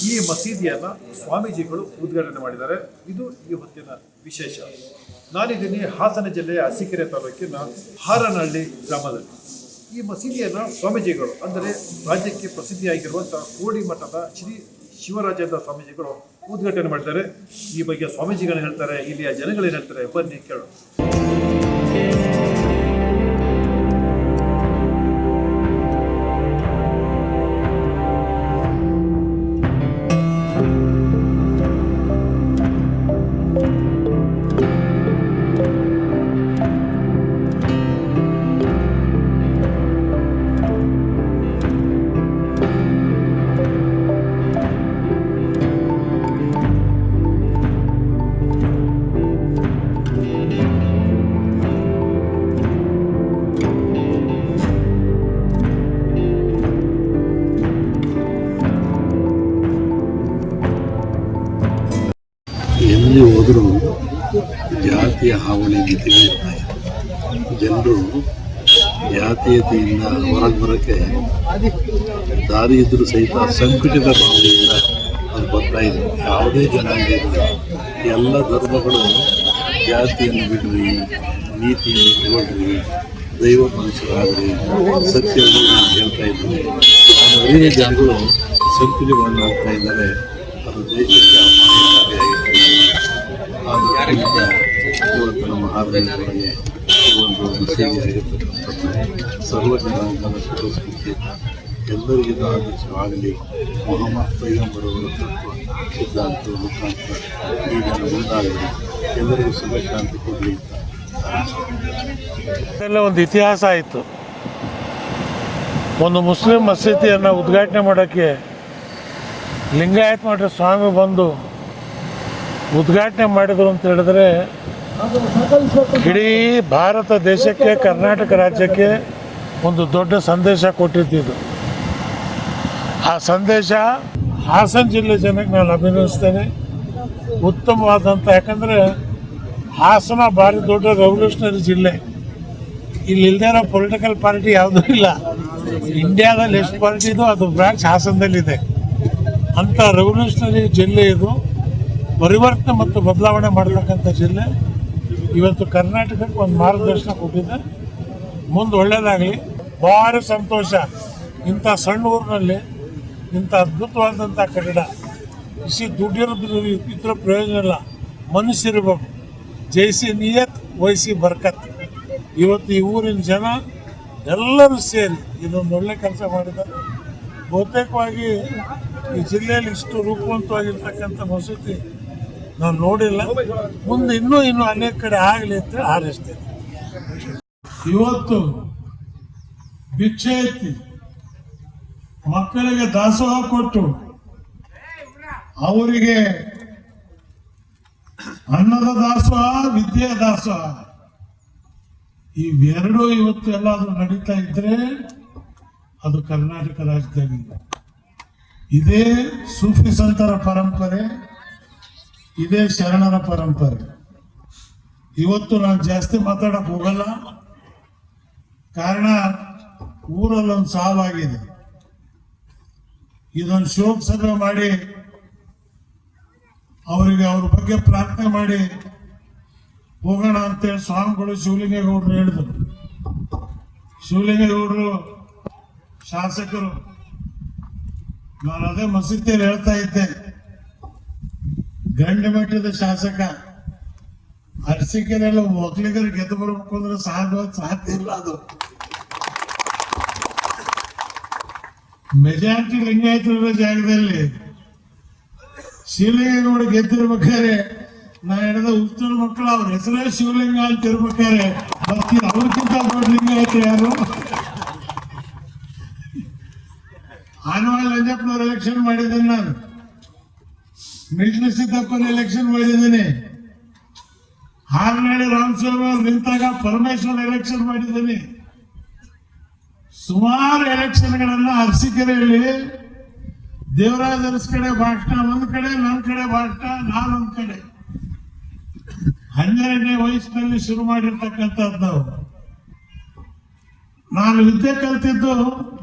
ಈ ಮಸೀದಿಯನ್ನು ಸ್ವಾಮೀಜಿಗಳು ಉದ್ಘಾಟನೆ ಮಾಡಿದ್ದಾರೆ. ಇದು ಈ ಹೊತ್ತಿನ ವಿಶೇಷ. ನಾನಿದ್ದೀನಿ ಹಾಸನ ಜಿಲ್ಲೆಯ ಅರಸೀಕೆರೆ ತಾಲೂಕಿನ ಹಾರನಹಳ್ಳಿ ಗ್ರಾಮದಲ್ಲಿ. ಈ ಮಸೀದಿಯನ್ನು ಸ್ವಾಮೀಜಿಗಳು ಅಂದರೆ ರಾಜ್ಯಕ್ಕೆ ಪ್ರಸಿದ್ಧಿಯಾಗಿರುವಂಥ ಕೋಡಿ ಮಠದ ಶ್ರೀ ಶಿವರಾಜೇಂದ್ರ ಸ್ವಾಮೀಜಿಗಳು ಉದ್ಘಾಟನೆ ಮಾಡಿದ್ದಾರೆ. ಈ ಬಗ್ಗೆ ಸ್ವಾಮೀಜಿಗಳು ಹೇಳ್ತಾರೆ, ಇಲ್ಲಿಯ ಜನಗಳೇನು ಹೇಳ್ತಾರೆ, ಬನ್ನಿ ಕೇಳೋಣ. ಎಲ್ಲಿ ಹೋದರೂ ಜಾತಿಯ ಹಾವಳಿ ಜೊತೆಗೆ ಇರ್ತಾರೆ. ಜನರು ಜಾತೀಯತೆಯಿಂದ ಹೊರಗೆ ಬರೋಕ್ಕೆ ದಾರಿ ಇದ್ದರೂ ಸಹಿತ ಸಂಕುಚಿತ ಭಾವನೆಯಿಂದ ಅದು ಬರ್ತಾ ಇದೆ. ಯಾವುದೇ ಜನಾಂಗ ಇರಲಿ, ಎಲ್ಲ ಧರ್ಮಗಳು ಜಾತಿಯನ್ನು ಬಿಡ್ರಿ, ನೀತಿಯನ್ನು ಇಟ್ಕೊಳ್ರಿ, ದೈವ ಮನುಷ್ಯರಾಗ್ರಿ, ಸತ್ಯವನ್ನು ಹೇಳ್ತಾ ಇದ್ದಾರೆ. ಅನೇಕ ಜನಗಳು ಸಂಕುಚಿತವನ್ನು ಆಗ್ತಾ ಇದ್ದಾರೆ. ಅದು ದೇಶಕ್ಕೆ ಅಪಾಯಕಾರಿಯಾಗಿರ್ತದೆ. ಇವತ್ತು ನಮ್ಮ ಹಾರನಹಳ್ಳಿಯೊಳಗೆ ಈ ಒಂದು ಮಸೀದಿಯಾಗಿರ್ತಕ್ಕಂಥದ್ದು ಸರ್ವ ಜನಾಂಗದ ಸುಖಸ್ಫೂರ್ತಿಯಿಂದ ಎಲ್ಲರಿಗೂ ಆದರ್ಶವಾಗಲಿ. ಮೊಹಮ್ಮದ್ ಪೈಗಂಬರವರ ತತ್ವ ಸಿದ್ಧಾಂತ ಮುಖಾಂತರ ಈ ಜನ ಮುಂದಾಗಲಿ, ಎಲ್ಲರಿಗೂ ಸುಖ ಶಾಂತಿ ಕೊಡಲಿ ಅಂತ ಒಂದು ಇತಿಹಾಸ ಆಯಿತು. ಒಂದು ಮುಸ್ಲಿಂ ಮಸೀದಿಯನ್ನು ಉದ್ಘಾಟನೆ ಮಾಡೋಕ್ಕೆ ಲಿಂಗಾಯತ್ ಮಠದ ಸ್ವಾಮಿ ಬಂದು ಉದ್ಘಾಟನೆ ಮಾಡಿದರು ಅಂತ ಹೇಳಿದ್ರೆ ಇಡೀ ಭಾರತ ದೇಶಕ್ಕೆ, ಕರ್ನಾಟಕ ರಾಜ್ಯಕ್ಕೆ ಒಂದು ದೊಡ್ಡ ಸಂದೇಶ ಕೊಟ್ಟಿದ್ದು. ಆ ಸಂದೇಶ ಹಾಸನ ಜಿಲ್ಲೆ ಜನಕ್ಕೆ ನಾನು ಅಭಿನಂದಿಸ್ತೇನೆ. ಉತ್ತಮವಾದಂಥ, ಯಾಕಂದರೆ ಹಾಸನ ಭಾರಿ ದೊಡ್ಡ ರೆವಲ್ಯೂಷನರಿ ಜಿಲ್ಲೆ. ಇಲ್ಲಿ ಇಲ್ಲದೇ ಇರೋ ಪೊಲಿಟಿಕಲ್ ಪಾರ್ಟಿ ಯಾವುದೂ ಇಲ್ಲ. ಇಂಡಿಯಾದಲ್ಲಿ ಎಷ್ಟು ಪಾರ್ಟಿ ಇದೋ ಅದು ಬ್ರಾಂಚ್ ಹಾಸನದಲ್ಲಿದೆ. ಅಂಥ ರೆವಲ್ಯೂಷನರಿ ಜಿಲ್ಲೆ ಇದು. ಪರಿವರ್ತನೆ ಮತ್ತು ಬದಲಾವಣೆ ಮಾಡತಕ್ಕಂಥ ಜಿಲ್ಲೆ. ಇವತ್ತು ಕರ್ನಾಟಕಕ್ಕೆ ಒಂದು ಮಾರ್ಗದರ್ಶನ ಕೊಟ್ಟಿದೆ. ಮುಂದೆ ಒಳ್ಳೆಯದಾಗಲಿ. ಭಾರಿ ಸಂತೋಷ. ಇಂಥ ಸಣ್ಣ ಊರಿನಲ್ಲಿ ಇಂಥ ಅದ್ಭುತವಾದಂಥ ಕಟ್ಟಡ. ದುಡ್ಡಿರೋದ್ರ ಇದ್ರ ಪ್ರಯೋಜನ ಇಲ್ಲ, ಮನಸ್ಸಿರಬೇಕು. ಜೈಸಿ ನಿಯತ್ ವೈಸಿ ಬರ್ಕತ್. ಇವತ್ತು ಈ ಊರಿನ ಜನ ಎಲ್ಲರೂ ಸೇರಿ ಇದೊಂದು ಒಳ್ಳೆ ಕೆಲಸ ಮಾಡಿದ್ದಾರೆ. ಬಹುತೇಕವಾಗಿ ಈ ಜಿಲ್ಲೆಯಲ್ಲಿ ಇಷ್ಟು ರೂಪವಂತವಾಗಿರ್ತಕ್ಕಂಥ ಮಸೂತಿ ನಾನು ನೋಡಿಲ್ಲ. ಮುಂದೆ ಇನ್ನೂ ಅನೇಕ ಕಡೆ ಆಗಲಿ ಅಂತ ಹಾರೈಸ್ತೇನೆ. ಇವತ್ತು ಭಿಕ್ಷೆ ಎತ್ತಿ ಮಕ್ಕಳಿಗೆ ದಾಸೋಹ ಕೊಟ್ಟು ಅವರಿಗೆ ಅನ್ನದ ದಾಸೋಹ, ವಿದ್ಯೆಯ ದಾಸೋಹ, ಇವೆರಡೂ ಇವತ್ತು ಎಲ್ಲಾದ್ರೂ ನಡೀತಾ ಇದ್ರೆ ಅದು ಕರ್ನಾಟಕ ರಾಜ್ಯದಲ್ಲಿ. ಇದೇ ಸೂಫಿ ಸಂತರ ಪರಂಪರೆ, ಇದೇ ಶರಣರ ಪರಂಪರೆ. ಇವತ್ತು ನಾನು ಜಾಸ್ತಿ ಮಾತಾಡಕ್ ಹೋಗಲ್ಲ, ಕಾರಣ ಊರಲ್ಲೊಂದು ಸಾವಾಗಿದೆ. ಇದೊಂದು ಶೋಕ ಸಭೆ ಮಾಡಿ ಅವರಿಗೆ ಅವ್ರ ಬಗ್ಗೆ ಪ್ರಾರ್ಥನೆ ಮಾಡಿ ಹೋಗೋಣ ಅಂತೇಳಿ ಸ್ವಾಮಿಗಳು ಶಿವಲಿಂಗೇಗೌಡರು ಹೇಳಿದ್ರು. ಶಿವಲಿಂಗೇಗೌಡರು ಶಾಸಕರು. ನಾನು ಅದೇ ಮಸೀದಿಯಲ್ಲಿ ಹೇಳ್ತಾ ಇದ್ದೆ, ಗಂಡಿಮಠದ ಶಾಸಕ ಅರಸೀಕೆರೆಲ್ಲ ಒಕ್ಕಲಿಗರು ಗೆದ್ದು ಬರಬೇಕು ಅಂದ್ರೆ ಸಾಧ್ಯ ಇಲ್ಲ. ಅದು ಮೆಜಾರಿಟಿ ಲಿಂಗಾಯತರ ಜಾಗದಲ್ಲಿ ಶಿವಲಿಂಗೇಗೌಡ ಗೆದ್ದಿರ್ಬೇಕಾರೆ ನಾ ಹೇಳಿದ ಉತ್ತರ ಮಕ್ಕಳು ಅವ್ರ ಹೆಸರೇ ಶಿವಲಿಂಗ ಅಂತ ಇರ್ಬೇಕಾರೆ ಅವ್ರಿಗಿಂತ ದೊಡ್ಡ ಲಿಂಗಾಯತ ಯಾರು? ಆನವಾಳ ನಂಜಪ್ಪನವ್ರ ಎಲೆಕ್ಷನ್ ಮಾಡಿದ್ದೇನೆ, ನಾನು ಮಿಲ್ಟ್ರಿ ಸಿದ್ದಪ್ಪನ ಎಲೆಕ್ಷನ್ ಮಾಡಿದ್ದೇನೆ, ಹಾರನಹಳ್ಳಿ ರಾಮಸ್ವಾಮಿ ಅವ್ರು ನಿಂತಾಗ ಪರಮೇಶ್ವರ್ ಎಲೆಕ್ಷನ್ ಮಾಡಿದ್ದೇನೆ. ಸುಮಾರು ಎಲೆಕ್ಷನ್ಗಳನ್ನ ಅರಸೀಕೆರೆಯಲ್ಲಿ ದೇವರಾಜ ಅರಸ್ ಕಡೆ ಭಾಷಣ ಒಂದ್ ಕಡೆ, ನನ್ನ ಕಡೆ ಭಾಷಣ, ನಾನೊಂದ್ ಕಡೆ. 12ನೇ ವಯಸ್ಸಿನಲ್ಲಿ ಶುರು ಮಾಡಿರ್ತಕ್ಕಂಥದ್ದು. ನಾನು ವಿದ್ಯೆ ಕಲ್ತಿದ್ದು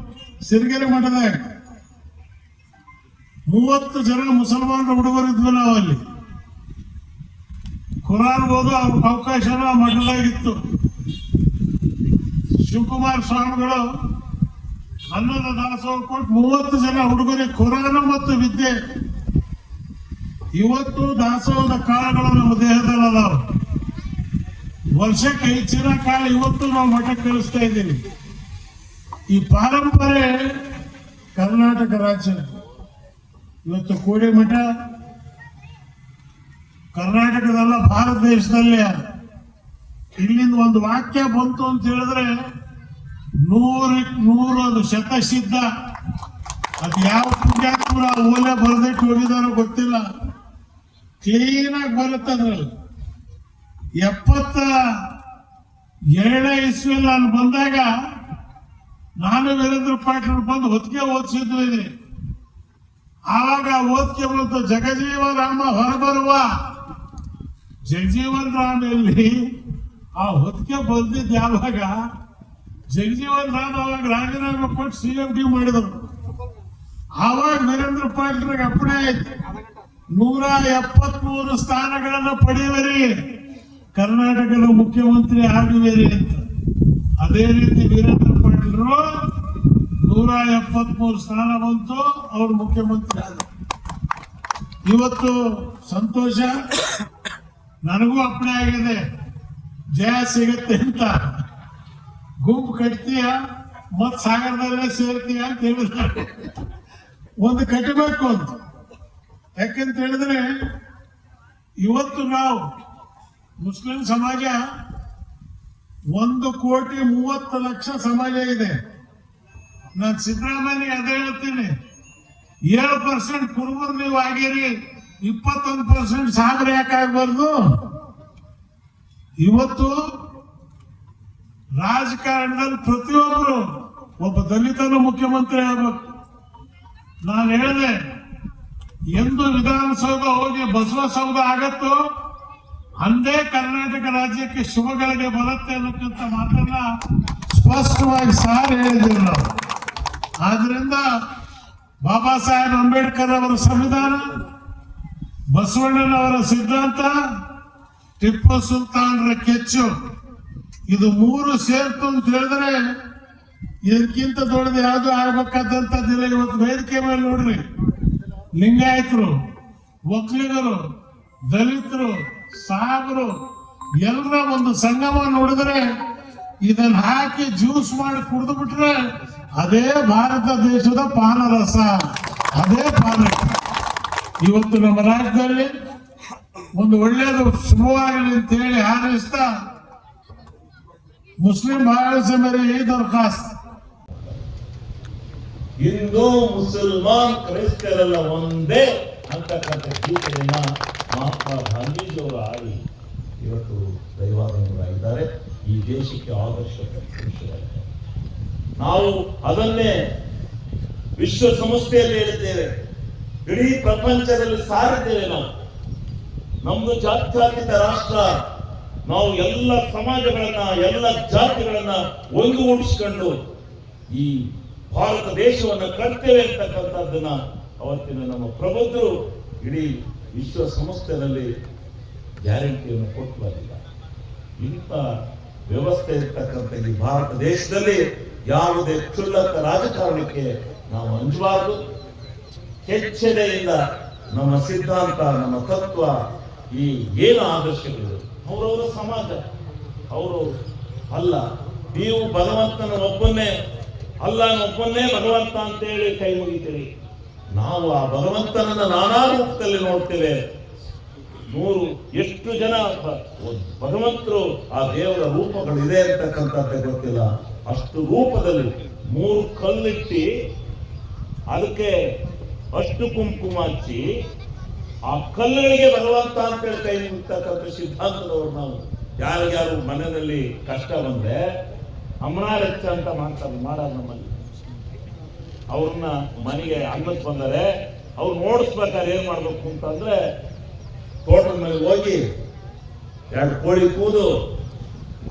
ಸಿರಿಗೆರೆ ಮಠದಾಗ. 30 ಜನ ಮುಸಲ್ಮಾನರ ಹುಡುಗರಿದ್ವಿ ನಾವು ಅಲ್ಲಿ. ಕುರಾನ್ ಓದೋ ಅವಕಾಶನ ಮಠದಾಗಿತ್ತು. ಶಿವಕುಮಾರ ಸ್ವಾಮಿಗಳು ಅನ್ನದ ದಾಸೋಹ ಕೊಟ್ಟು 30 ಜನ ಹುಡುಗರಿಗೆ ಕುರಾನ್ ಮತ್ತು ವಿದ್ಯೆ. ಇವತ್ತು ದಾಸೋಹದ ಕಾಲಗಳು ನಮ್ಮ ದೇಹದಲ್ಲಿ ಅದಾವ. ವರ್ಷಕ್ಕೆ 5 ಚಿರ ಕಾಲ ಇವತ್ತು ನಾವು ಮಠಕ್ಕೆ ಕಳಿಸ್ತಾ ಇದ್ದೀವಿ. ಈ ಪಾರಂಪರೆ ಕರ್ನಾಟಕ ರಾಜ್ಯ. ಇವತ್ತು ಕೋಡಿ ಮಠ ಕರ್ನಾಟಕದಲ್ಲ, ಭಾರತ ದೇಶದಲ್ಲೇ. ಇಲ್ಲಿಂದ ಒಂದು ವಾಕ್ಯ ಬಂತು ಅಂತ ಹೇಳಿದ್ರೆ 100 ಅದು ಶತಸಿದ್ಧ. ಅದು ಯಾವ ಪುಣ್ಯಾತ್ಮರ ಓಲೆ ಬರೆದಿಟ್ಟು ಹೋಗಿದಾರೋ ಗೊತ್ತಿಲ್ಲ, ಕ್ಲೀನಾಗಿ ಬರುತ್ತದ್ರಲ್ಲಿ. 72ನೇ ಇಸ್ವಿಯಲ್ಲಿ ನಾನು ಬಂದಾಗ ನಾನು ವೀರೇಂದ್ರ ಪಾಟೀಲ್ ಬಂದು ಹೊತ್ತಿಗೆ ಓದಿಸಿದ್ವಿ ಇದೆ. ಆವಾಗ ಓದಿಕೆ ಬಂತು, ಜಗಜೀವರಾಮ ಹೊರಬರುವ. ಜಗಜೀವನ್ ರಾಮ್ ಎಲ್ಲಿ? ಆ ಹೊತ್ತಿಗೆ ಬಂದಿದ್ದು ಯಾವಾಗ? ಜಗಜೀವನ್ ರಾಮ್ ಅವಾಗ ರಾಜೀನಾಮೆ ಕೊಟ್ಟು CMD ಮಾಡಿದರು. ಆವಾಗ ವೀರೇಂದ್ರ ಪಾಟೀಲ್ಗೆ ಅಪ್ಪಣೆ ಆಯ್ತು, 173 ಸ್ಥಾನಗಳನ್ನು ಪಡೆಯುವರಿ, ಕರ್ನಾಟಕದ ಮುಖ್ಯಮಂತ್ರಿ ಆಗುವಿರಿ ಅಂತ. ಅದೇ ರೀತಿ ವೀರೇಂದ್ರ ಪಾಟೀಲರು 173 ಸ್ಥಾನ ಬಂತು, ಅವರು ಮುಖ್ಯಮಂತ್ರಿ ಆದರು. ಇವತ್ತು ಸಂತೋಷ, ನನಗೂ ಅಪ್ಪಣೆ ಆಗಿದೆ, ಜಯ ಸಿಗುತ್ತೆ ಅಂತ. ಗುಂಪು ಕಟ್ತೀಯ ಮತ್ ಸಾಗರದಲ್ಲೇ ಸೇರ್ತೀಯ ಅಂತ ಹೇಳಿದ್ರೆ ಒಂದು ಕಟ್ಟಬೇಕು ಅಂತ. ಯಾಕೆಂತ ಹೇಳಿದ್ರೆ ಇವತ್ತು ನಾವು ಮುಸ್ಲಿಂ ಸಮಾಜ 1,30,00,000 ಸಮಾಜ ಇದೆ. ನಾನು ಸಿದ್ದರಾಮಯ್ಯ ಅದೇ ಹೇಳ್ತೀನಿ, 7% ಕುರುಬರು ನೀವು ಆಗಿರಿ, 21% ಸಾಗರ ಯಾಕಾಗಬಾರ್ದು? ಇವತ್ತು ರಾಜಕಾರಣದಲ್ಲಿ ಪ್ರತಿಯೊಬ್ಬರು ಒಬ್ಬ ದಲಿತನು ಮುಖ್ಯಮಂತ್ರಿ ಆಗಬೇಕು. ನಾನು ಹೇಳಿದೆ, ಎಂದು ವಿಧಾನಸೌಧ ಹೋಗಿ ಬಸವಸೌಧ ಆಗತ್ತೋ ಅಂದೇ ಕರ್ನಾಟಕ ರಾಜ್ಯಕ್ಕೆ ಶುಭಗಳಿಗೆ ಬರುತ್ತೆ ಅನ್ನೋಕ್ಕಿಂತ ಮಾತನ್ನ ಸ್ಪಷ್ಟವಾಗಿ ಸಾರಿ ಹೇಳಿದ್ದೀವಿ ನಾವು. ಆದ್ರಿಂದ ಬಾಬಾ ಸಾಹೇಬ್ ಅಂಬೇಡ್ಕರ್ ಅವರ ಸಂವಿಧಾನ, ಬಸವಣ್ಣನವರ ಸಿದ್ಧಾಂತ, ಟಿಪ್ಪು ಸುಲ್ತಾನರ ಕೆಚ್ಚು, ಇದು 3 ಸೇರ್ತು ಅಂತ ಹೇಳಿದ್ರೆ ಇದಕ್ಕಿಂತ ದೊಡ್ಡದು ಯಾವುದು ಆಗ್ಬೇಕಾದಂತದಿಲ್ಲ. ಇವತ್ತು ವೇದಿಕೆ ಮೇಲೆ ನೋಡ್ರಿ, ಲಿಂಗಾಯತರು, ಒಕ್ಕಲಿಗರು, ದಲಿತರು, ಸಾಬರು ಎಲ್ಲರ ಒಂದು ಸಂಗಮ ನೋಡಿದ್ರೆ, ಇದನ್ನ ಹಾಕಿ ಜ್ಯೂಸ್ ಮಾಡಿ ಕುಡಿದು ಬಿಟ್ರೆ ಅದೇ ಭಾರತ ದೇಶದ ಪಾನರಸ, ಅದೇ ಪಾನ. ಇವತ್ತು ನಮ್ಮ ರಾಜ್ಯದಲ್ಲಿ ಒಂದು ಒಳ್ಳೆಯದು ಶುಭವಾಗಲಿ ಅಂತ ಹೇಳಿ ಹಾರೈಸ್ತಾ ಮುಸ್ಲಿಂ ಭಾಳ ಮೇರೆ ಈ ದರ್ಖಾಸ್ತ್, ಹಿಂದೂ ಮುಸಲ್ಮಾನ್ ಕ್ರೈಸ್ತರೆಲ್ಲ ಒಂದೇ ಅಂತಕ್ಕಂಥ ಗೀತೆಯನ್ನ ಮಹಾತ್ಮ ಗಾಂಧೀಜಿಯವರು ಆಡಿ ಇವತ್ತು ದೈವಾಧೀನರಾಗಿದ್ದಾರೆ. ಈ ದೇಶಕ್ಕೆ ಆದರ್ಶ ಪುರುಷರಾಗಿದ್ದಾರೆ. ನಾವು ಅದನ್ನೇ ವಿಶ್ವಸಂಸ್ಥೆಯಲ್ಲಿ ಹೇಳಿದ್ದೇವೆ, ಇಡೀ ಪ್ರಪಂಚದಲ್ಲಿ ಸಾರಿದ್ದೇವೆ. ನಮ್ದು ಜಾತ್ಯತೀತ ರಾಷ್ಟ್ರ, ನಾವು ಎಲ್ಲ ಸಮಾಜಗಳನ್ನ, ಎಲ್ಲ ಜಾತಿಗಳನ್ನ ಒಂದುಗೂಡಿಸಿಕೊಂಡು ಈ ಭಾರತ ದೇಶವನ್ನ ಕಟ್ತೇವೆ ಅಂತಕ್ಕಂಥದ್ದನ್ನ ಅವತ್ತಿನ ನಮ್ಮ ಪ್ರಬುದ್ಧರು ಇಡೀ ವಿಶ್ವಸಂಸ್ಥೆಯಲ್ಲಿ ಗ್ಯಾರಂಟಿಯನ್ನು ಕೊಟ್ಟುವರಿಲ್ಲ. ಇಂಥ ವ್ಯವಸ್ಥೆ ಇರ್ತಕ್ಕಂಥ ಈ ಭಾರತ ದೇಶದಲ್ಲಿ ಯಾವುದೇ ಕ್ಷುಲ್ಲಕ ರಾಜಕಾರಣಕ್ಕೆ ನಾವು ಅಂಜಬಾರದು. ಎಚ್ಚರಿಕೆಯಿಂದ ನಮ್ಮ ಸಿದ್ಧಾಂತ, ನಮ್ಮ ತತ್ವ, ಈ ಏನು ಆದರ್ಶಗಳು, ಅವರವರ ಸಮಾಜ, ಅವರು ಅಲ್ಲ. ನೀವು ಭಗವಂತನ ಒಬ್ಬನ್ನೇ, ಅಲ್ಲನೊಬ್ಬನ್ನೇ ಭಗವಂತ ಅಂತೇಳಿ ಕೈ ಮುಗಿತೀರಿ. ನಾವು ಆ ಭಗವಂತನನ್ನ ನಾನಾ ರೂಪದಲ್ಲಿ ನೋಡ್ತೇವೆ. ಎಷ್ಟು ಜನ ಭಗವಂತರು, ಆ ದೇವರ ರೂಪಗಳಿದೆ ಅಂತಕ್ಕಂಥದ್ದೇ ಗೊತ್ತಿಲ್ಲ. ಅಷ್ಟು ರೂಪದಲ್ಲಿ 3 ಕಲ್ಲಿಟ್ಟಿ ಅದಕ್ಕೆ ಅಷ್ಟು ಕುಂಕುಮ ಹಚ್ಚಿ ಆ ಕಲ್ಲುಗಳಿಗೆ ಭಗವಂತ ಅಂತೇಳಿ ಕೈ ಮುಗಿತಕ್ಕಂಥ ಸಿದ್ಧಾಂತದವರು ನಾವು. ಯಾರಿಗ್ಯಾರು ಮನೆಯಲ್ಲಿ ಕಷ್ಟ ಬಂದ್ರೆ ಅಮ್ಮನಾರಚ್ಚ ಅಂತ ಮಾಡೋದು ನಮ್ಮಲ್ಲಿ. ಅವ್ರನ್ನ ಮನೆಗೆ ಅನ್ನಕ್ಕೆ ಬಂದರೆ ಅವ್ರು ನೋಡಿಸ್ಬೇಕಾದ್ರೆ ಏನ್ ಮಾಡ್ಬೇಕು ಅಂತಂದ್ರೆ, ತೋಟದ ಮೇಲೆ ಹೋಗಿ 2 ಕೋಳಿ ಕೂದು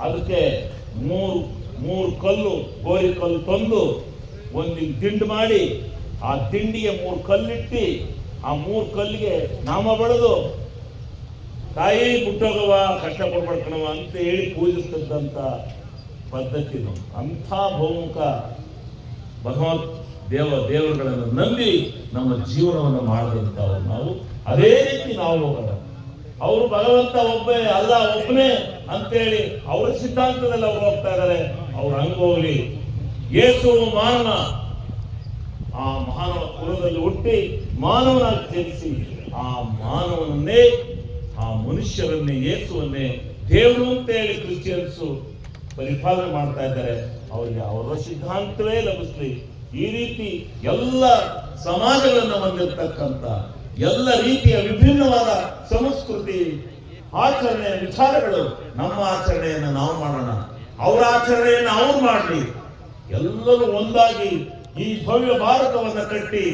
ಅದಕ್ಕೆ 3 ಕಲ್ಲು, ಗೋರಿ ಕಲ್ಲು ತಂದು ಒಂದು ದಿಂಡು ಮಾಡಿ, ಆ ದಿಂಡಿಗೆ 3 ಕಲ್ಲಿಟ್ಟು ಆ 3 ಕಲ್ಲಿಗೆ ನಾಮ ಬಳೆದು ತಾಯಿ ಮುಟ್ಟೋಗವ ಕಷ್ಟ ಪಡ್ಬಡ್ಕಣವ ಅಂತ ಹೇಳಿ ಪೂಜಿಸ್ತಕ್ಕಂಥ ಪದ್ಧತಿನು. ಅಂಥ ಬಹುಮುಖ ಭಗವಂತ ದೇವರುಗಳನ್ನು ನಂಬಿ ನಮ್ಮ ಜೀವನವನ್ನು ಮಾಡಿದಂಥವ್ರು ನಾವು. ಅದೇ ರೀತಿ ನಾವು ಹೋಗೋಣ. ಅವರು ಭಗವಂತ ಒಬ್ಬೇ ಅಲ್ಲ, ಒಬ್ಬನೇ ಅಂತೇಳಿ ಅವರ ಸಿದ್ಧಾಂತದಲ್ಲಿ ಅವ್ರು ಹೋಗ್ತಾ ಇದ್ದಾರೆ. ಅವ್ರು ಹಂಗೋಗ್ಲಿ. ಯೇಸು ಮಾನವ, ಆ ಮಾನವ ಕುಲದಲ್ಲಿ ಹುಟ್ಟಿ ಮಾನವನಾಗಿ ಜನಿಸಿ ಆ ಮಾನವನನ್ನೇ, ಆ ಮನುಷ್ಯರನ್ನೇ, ಯೇಸುವನ್ನೇ ದೇವರು ಅಂತ ಹೇಳಿ ಕ್ರಿಶ್ಚಿಯನ್ಸು ಪರಿಪಾಲನೆ ಮಾಡ್ತಾ ಇದ್ದಾರೆ. ಅವರಿಗೆ ಅವರ ಸಿದ್ಧಾಂತವೇ ಲಭಿಸ್ಲಿ. ಈ ರೀತಿ ಎಲ್ಲ ಸಮಾಜಗಳನ್ನು ಹೊಂದಿರತಕ್ಕಂಥ ಎಲ್ಲ ರೀತಿಯ ವಿಭಿನ್ನವಾದ ಸಂಸ್ಕೃತಿ, ಆಚರಣೆ, ವಿಚಾರಗಳು, ನಮ್ಮ ಆಚರಣೆಯನ್ನು ನಾವು ಮಾಡೋಣ, ಅವರ ಆಚರಣೆಯನ್ನು ಅವ್ರು ಮಾಡಲಿ. ಎಲ್ಲರೂ ಒಂದಾಗಿ ಈ ಭವ್ಯ ಭಾರತವನ್ನು ಕಟ್ಟಿ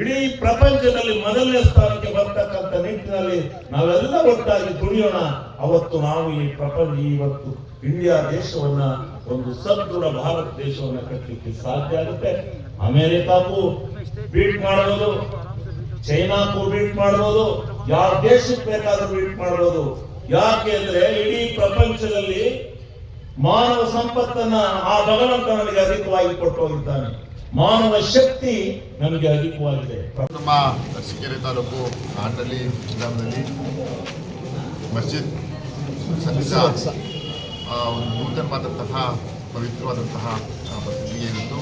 ಇಡೀ ಪ್ರಪಂಚದಲ್ಲಿ ಮೊದಲನೇ ಸ್ಥಾನಕ್ಕೆ ಬರ್ತಕ್ಕಂಥ ನಿಟ್ಟಿನಲ್ಲಿ ನಾವೆಲ್ಲ ಒಟ್ಟಾಗಿ ದುಡಿಯೋಣ. ಅವತ್ತು ನಾವು ಇವತ್ತು ಇಂಡಿಯಾ ದೇಶವನ್ನ ಒಂದು ಸದೃಢ ಭಾರತ ದೇಶವನ್ನ ಕಟ್ಟಲಿಕ್ಕೆ ಸಾಧ್ಯ ಆಗುತ್ತೆ. ಅಮೆರಿಕಕ್ಕೂ ಬೀಟ್ ಮಾಡಬಹುದು, ಚೈನಾಕ್ಕೂ ಬೀಟ್ ಮಾಡಬಹುದು, ಯಾವ ದೇಶಕ್ಕೆ ಬೇಕಾದ್ರೂ ಬೀಟ್ ಮಾಡಬಹುದು. ಯಾಕೆ ಅಂದ್ರೆ ಇಡೀ ಪ್ರಪಂಚದಲ್ಲಿ ಮಾನವ ಸಂಪತ್ತನ್ನ ಆ ಭಗವಂತ ನಮಗೆ ಅಧಿಕವಾಗಿ ಕೊಟ್ಟು ಹೋಗಿದ್ದಾನೆ. ಮಾನವ ಶಕ್ತಿ ನಮಗೆ ಅಧಿಕವಾಗಿದೆ. ನಮ್ಮ ಅರಸೀಕೆರೆ ತಾಲೂಕು ಆಂಡಳ್ಳಿ ಗ್ರಾಮದಲ್ಲಿ ಮಸ್ಜಿದ್ ಸನ್ನಿಧ ಒಂದು ನೂತನವಾದಂತಹ ಪವಿತ್ರವಾದಂತಹ ಮಸೀದಿಗೆ ಇವತ್ತು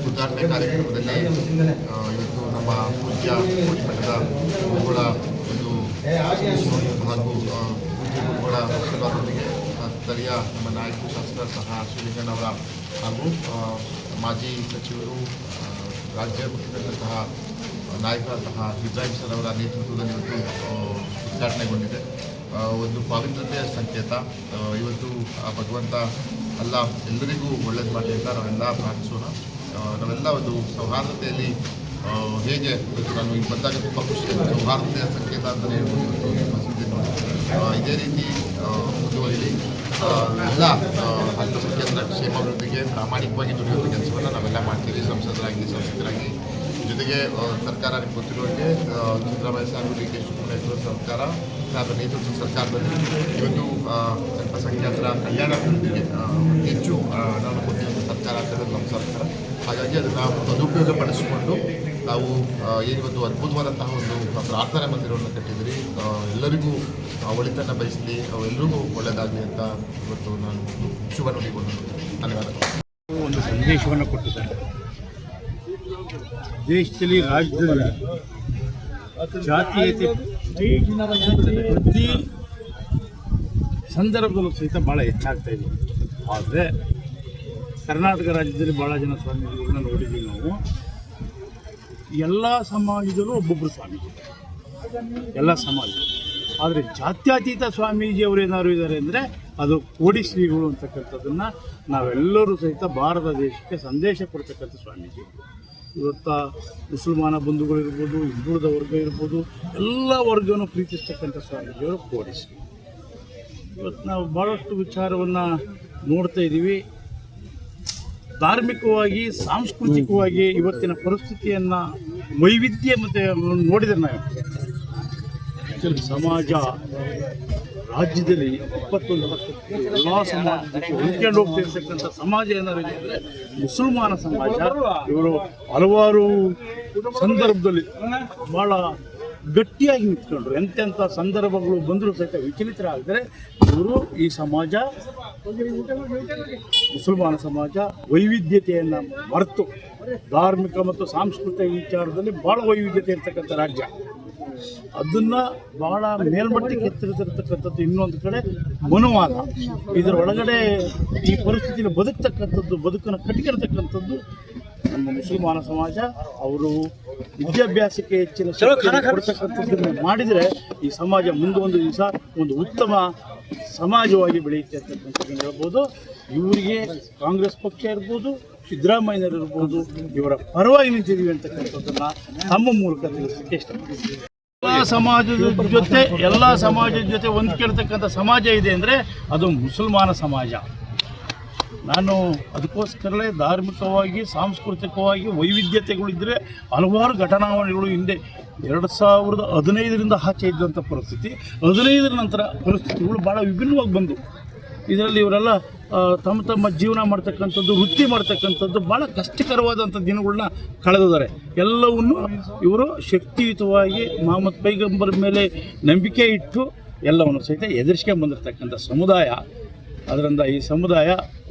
ಉದ್ಘಾಟನೆ ಕಾರ್ಯಕ್ರಮದಲ್ಲಿ ಇವತ್ತು ನಮ್ಮ ಪೂಜ್ಯ ಮಠದ ಗುರುಗಳ ಒಂದು ಹಾಗೂ ಗುರುಗಳ ಆಶೀರ್ವಾದದೊಂದಿಗೆ ಸ್ಥಳೀಯ ನಮ್ಮ ನಾಯಕರು ಶಾಸಕರ ಸಹ ಶ್ರೀಲಿಂಗಣ್ಣವರ ಹಾಗೂ ಮಾಜಿ ಸಚಿವರು, ರಾಜ್ಯ ಮುಖ್ಯಮಂತ್ರಿಗಳಂತಹ ನಾಯಕರಂತಹ ಇಬ್ರಾಹಿಂ ಸರ್ ಅವರ ನೇತೃತ್ವದಲ್ಲಿ ಇವತ್ತು ಉದ್ಘಾಟನೆಗೊಂಡಿದೆ. ಒಂದು ಪಾವಿತ್ರತೆಯ ಸಂಕೇತ. ಇವತ್ತು ಆ ಭಗವಂತ ಅಲ್ಲ ಎಲ್ಲರಿಗೂ ಒಳ್ಳೇದು ಮಾಡಲಿ ಅಂತ ನಾವೆಲ್ಲ ಪ್ರಾರ್ಥಿಸೋಣ. ನಾವೆಲ್ಲ ಒಂದು ಸೌಹಾರ್ದತೆಯಲ್ಲಿ ಹೇಗೆ ಇವತ್ತು ನಾನು ಈಗ ಬಂದಾಗ ತುಂಬ ಖುಷಿಯಾದ ಸೌಹಾರ್ದತೆಯ ಸಂಕೇತ ಅಂತಲೇ ಹೇಳ್ಬೋದು. ಇವತ್ತು ಮಸೀದಿಯನ್ನು ಇದೇ ರೀತಿ ಮುಂದುವರಿಲಿ. ಎಲ್ಲ ಅಲ್ಪಸಂಖ್ಯಾತರ ಕ್ಷೇಮಾಭಿವೃದ್ಧಿಗೆ ಪ್ರಾಮಾಣಿಕವಾಗಿ ದುಡಿಯುವಂಥ ಕೆಲಸವನ್ನು ನಾವೆಲ್ಲ ಮಾಡ್ತೀವಿ, ಸಂಸದರಾಗಿ, ಸಂಸದರಾಗಿ. ಜೊತೆಗೆ ಸರ್ಕಾರ ನಿಮ್ಗೆ ಗೊತ್ತಿರುವಂತೆ ಸಿದ್ದರಾಮಯ್ಯ ಸಾಹೇಬರು, ಡಿ ಕೆ ಶಿವಕುಮಾರ್ ಸರ್ಕಾರ ನೇತೃತ್ವದ ಸರ್ಕಾರದಲ್ಲಿ ಇವತ್ತು ಅಲ್ಪಸಂಖ್ಯಾತರ ಕಲ್ಯಾಣ ಅಭಿವೃದ್ಧಿಗೆ ಹೆಚ್ಚು ಹಣವನ್ನು ಕೊಟ್ಟಿರುವಂಥ ಸರ್ಕಾರ ಅಂತ ನಮ್ಮ ಸರ್ಕಾರ. ಹಾಗಾಗಿ ಅದನ್ನು ಸದುಪಯೋಗ ಪಡಿಸಿಕೊಂಡು ನಾವು ಏನಿವತ್ತು ಅದ್ಭುತವಾದಂತಹ ಒಂದು ಪ್ರಾರ್ಥನೆ ಮಂದಿರವನ್ನು ಕಟ್ಟಿದ್ದೀರಿ. ಎಲ್ಲರಿಗೂ ಒಳಿತನ್ನು ಬಯಸಲಿ, ಎಲ್ಲರಿಗೂ ಒಳ್ಳೆಯದಾಗಲಿ ಅಂತ ಇವತ್ತು ನಾನು ಶುಭ ನುಡಿಕೊಂಡು ಧನ್ಯವಾದಗಳು. ಒಂದು ಸಂದೇಶವನ್ನು ಕೊಟ್ಟಿದ್ದಾರೆ. ದೇಶದಲ್ಲಿ, ರಾಜ್ಯದಲ್ಲಿ ಜಾತೀಯತೆ ಪ್ರತಿ ಸಂದರ್ಭದಲ್ಲೂ ಸಹಿತ ಭಾಳ ಹೆಚ್ಚಾಗ್ತಾ ಇದೆ. ಆದರೆ ಕರ್ನಾಟಕ ರಾಜ್ಯದಲ್ಲಿ ಭಾಳ ಜನ ಸ್ವಾಮೀಜಿಗಳನ್ನ ನೋಡಿದ್ದೀವಿ ನಾವು. ಎಲ್ಲ ಸಮಾಜದಲ್ಲೂ ಒಬ್ಬೊಬ್ಬರು ಸ್ವಾಮೀಜಿ, ಎಲ್ಲ ಸಮಾಜ. ಆದರೆ ಜಾತ್ಯತೀತ ಸ್ವಾಮೀಜಿಯವರು ಏನಾದ್ರು ಇದ್ದಾರೆ ಅಂದರೆ ಅದು ಕೋಡಿ ಶ್ರೀಗಳು ಅಂತಕ್ಕಂಥದ್ದನ್ನು ನಾವೆಲ್ಲರೂ ಸಹಿತ ಭಾರತ ದೇಶಕ್ಕೆ ಸಂದೇಶ ಕೊಡ್ತಕ್ಕಂಥ ಸ್ವಾಮೀಜಿ. ಇವತ್ತು ಮುಸಲ್ಮಾನ ಬಂಧುಗಳಿರ್ಬೋದು, ಹಿಂದುಳಿದ ವರ್ಗ ಇರ್ಬೋದು, ಎಲ್ಲ ವರ್ಗವನ್ನು ಪ್ರೀತಿಸ್ತಕ್ಕಂಥ ಸ್ವಾಮೀಜಿಯವರು ಕೋಡಿ ಶ್ರೀ. ಇವತ್ತು ನಾವು ಭಾಳಷ್ಟು ವಿಚಾರವನ್ನು ನೋಡ್ತಾ ಇದ್ದೀವಿ. ಧಾರ್ಮಿಕವಾಗಿ, ಸಾಂಸ್ಕೃತಿಕವಾಗಿ ಇವತ್ತಿನ ಪರಿಸ್ಥಿತಿಯನ್ನು ವೈವಿಧ್ಯ ಮತ್ತು ನೋಡಿದರೆ ನಾವು ಸಮಾಜ ರಾಜ್ಯದಲ್ಲಿ 21% ಎಲ್ಲ ಸಮಾಜಕ್ಕೆ ಹೊಂದ್ಕೊಂಡು ಹೋಗ್ತಿರ್ತಕ್ಕಂಥ ಸಮಾಜ ಏನಾದ್ರು ಇದೆ ಅಂದರೆ ಮುಸಲ್ಮಾನ ಸಮಾಜ. ಇವರು ಹಲವಾರು ಸಂದರ್ಭದಲ್ಲಿ ಭಾಳ ಗಟ್ಟಿಯಾಗಿ ನಿಂತ್ಕೊಂಡ್ರು. ಎಂತೆಂಥ ಸಂದರ್ಭಗಳು ಬಂದರೂ ಸಹಿತ ವಿಚಲಿತರಾಗಿದ್ದಾರೆ. ಇವರು ಈ ಸಮಾಜ, ಮುಸಲ್ಮಾನ ಸಮಾಜ ವೈವಿಧ್ಯತೆಯನ್ನು ಮರೆತು ಧಾರ್ಮಿಕ ಮತ್ತು ಸಾಂಸ್ಕೃತಿಕ ವಿಚಾರದಲ್ಲಿ ಭಾಳ ವೈವಿಧ್ಯತೆ ಇರ್ತಕ್ಕಂಥ ರಾಜ್ಯ. ಅದನ್ನು ಭಾಳ ಮೇಲ್ಮಟ್ಟಕ್ಕೆ ಎತ್ತಿರತಕ್ಕಂಥದ್ದು. ಇನ್ನೊಂದು ಕಡೆ ಮನುವಾದ, ಇದರ ಒಳಗಡೆ ಈ ಪರಿಸ್ಥಿತಿಯಲ್ಲಿ ಬದುಕ್ತಕ್ಕಂಥದ್ದು, ಬದುಕನ್ನು ಕಟ್ಟಿರ್ತಕ್ಕಂಥದ್ದು ನಮ್ಮ ಮುಸಲ್ಮಾನ ಸಮಾಜ. ಅವರು ವಿದ್ಯಾಭ್ಯಾಸಕ್ಕೆ ಹೆಚ್ಚಿನ ಕೊಡ್ತಕ್ಕಂಥದ್ದನ್ನು ಮಾಡಿದರೆ ಈ ಸಮಾಜ ಮುಂದೊಂದು ದಿವಸ ಒಂದು ಉತ್ತಮ ಸಮಾಜವಾಗಿ ಬೆಳೆಯುತ್ತೆ ಅಂತಕ್ಕಂಥದ್ದನ್ನು ಹೇಳ್ಬೋದು. ಇವರಿಗೆ ಕಾಂಗ್ರೆಸ್ ಪಕ್ಷ ಇರ್ಬೋದು, ಸಿದ್ದರಾಮಯ್ಯನವರು ಇರ್ಬೋದು, ಇವರ ಪರವಾಗಿ ನಿಂತಿದ್ದೀವಿ ಅಂತಕ್ಕಂಥದ್ದನ್ನು ತಮ್ಮ ಮೂಲಕ ತಿಳಿಸಲಿಕ್ಕೆ ಇಷ್ಟಪಡ್ತೀವಿ. ಎಲ್ಲ ಸಮಾಜದ ಜೊತೆ ಹೊಂದ್ಕೊಳ್ತಕ್ಕಂಥ ಸಮಾಜ ಇದೆ ಅಂದರೆ ಅದು ಮುಸಲ್ಮಾನ ಸಮಾಜ. ನಾನು ಅದಕ್ಕೋಸ್ಕರಲೇ ಧಾರ್ಮಿಕವಾಗಿ ಸಾಂಸ್ಕೃತಿಕವಾಗಿ ವೈವಿಧ್ಯತೆಗಳಿದ್ದರೆ ಹಲವಾರು ಘಟನಾವಳಿಗಳು ಹಿಂದೆ 2015ರಿಂದ ಆಚೆ ಇದ್ದಂಥ ಪರಿಸ್ಥಿತಿ, 15ರ ನಂತರ ಪರಿಸ್ಥಿತಿಗಳು ಭಾಳ ವಿಭಿನ್ನವಾಗಿ ಬಂದು ಇದರಲ್ಲಿ ಇವರೆಲ್ಲ ತಮ್ಮ ಜೀವನ ಮಾಡ್ತಕ್ಕಂಥದ್ದು, ವೃತ್ತಿ ಮಾಡ್ತಕ್ಕಂಥದ್ದು ಭಾಳ ಕಷ್ಟಕರವಾದಂಥ ದಿನಗಳನ್ನ ಕಳೆದಿದ್ದಾರೆ. ಎಲ್ಲವನ್ನು ಇವರು ಶಕ್ತಿಯುತವಾಗಿ ಮೊಹಮ್ಮದ್ ಪೈಗಂಬರ್ ಮೇಲೆ ನಂಬಿಕೆ ಇಟ್ಟು ಎಲ್ಲವನ್ನು ಸಹಿತ ಎದುರಿಸ್ಕೊಂಡು ಬಂದಿರತಕ್ಕಂಥ ಸಮುದಾಯ. ಅದರಿಂದ ಈ ಸಮುದಾಯ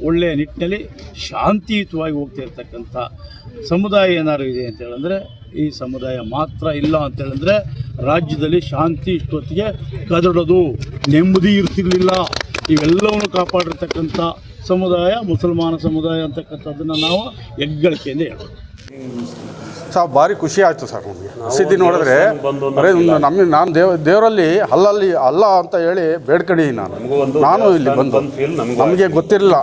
ಒಳ್ಳೆಯ ನಿಟ್ಟಿನಲ್ಲಿ ಶಾಂತಿಯುತವಾಗಿ ಹೋಗ್ತಾ ಇರ್ತಕ್ಕಂಥ ಸಮುದಾಯ ಏನಾದ್ರು ಇದೆ ಅಂತೇಳಿದ್ರೆ ಈ ಸಮುದಾಯ ಮಾತ್ರ. ಇಲ್ಲ ಅಂತೇಳಿದ್ರೆ ರಾಜ್ಯದಲ್ಲಿ ಶಾಂತಿ ಇಷ್ಟೊತ್ತಿಗೆ ಕದಡೋದು, ನೆಮ್ಮದಿ ಇರ್ತಿರ್ಲಿಲ್ಲ. ಇವೆಲ್ಲವನ್ನು ಕಾಪಾಡಿರ್ತಕ್ಕಂಥ ಸಮುದಾಯ ಮುಸಲ್ಮಾನ ಸಮುದಾಯ ಅಂತಕ್ಕಂಥದ್ದನ್ನು ನಾವು ಹೆಗ್ಗಳಿಕೆಯಿಂದ ಹೇಳ್ಬೋದು. ಸರ್ ಭಾರಿ ಖುಷಿ ಆಯಿತು ಸರ್ ನಮಗೆ ಮಸೀದಿ ನೋಡಿದ್ರೆ. ಅರೆ ನಾನು ದೇವರಲ್ಲಿ ಅಲ್ಲ ಅಂತ ಹೇಳಿ ಬೇಡ್ಕೊಂಡಿದ್ದೀನಿ ನಾನು ಇಲ್ಲಿ ಬಂದು. ನಮಗೆ ಗೊತ್ತಿರಲಿಲ್ಲ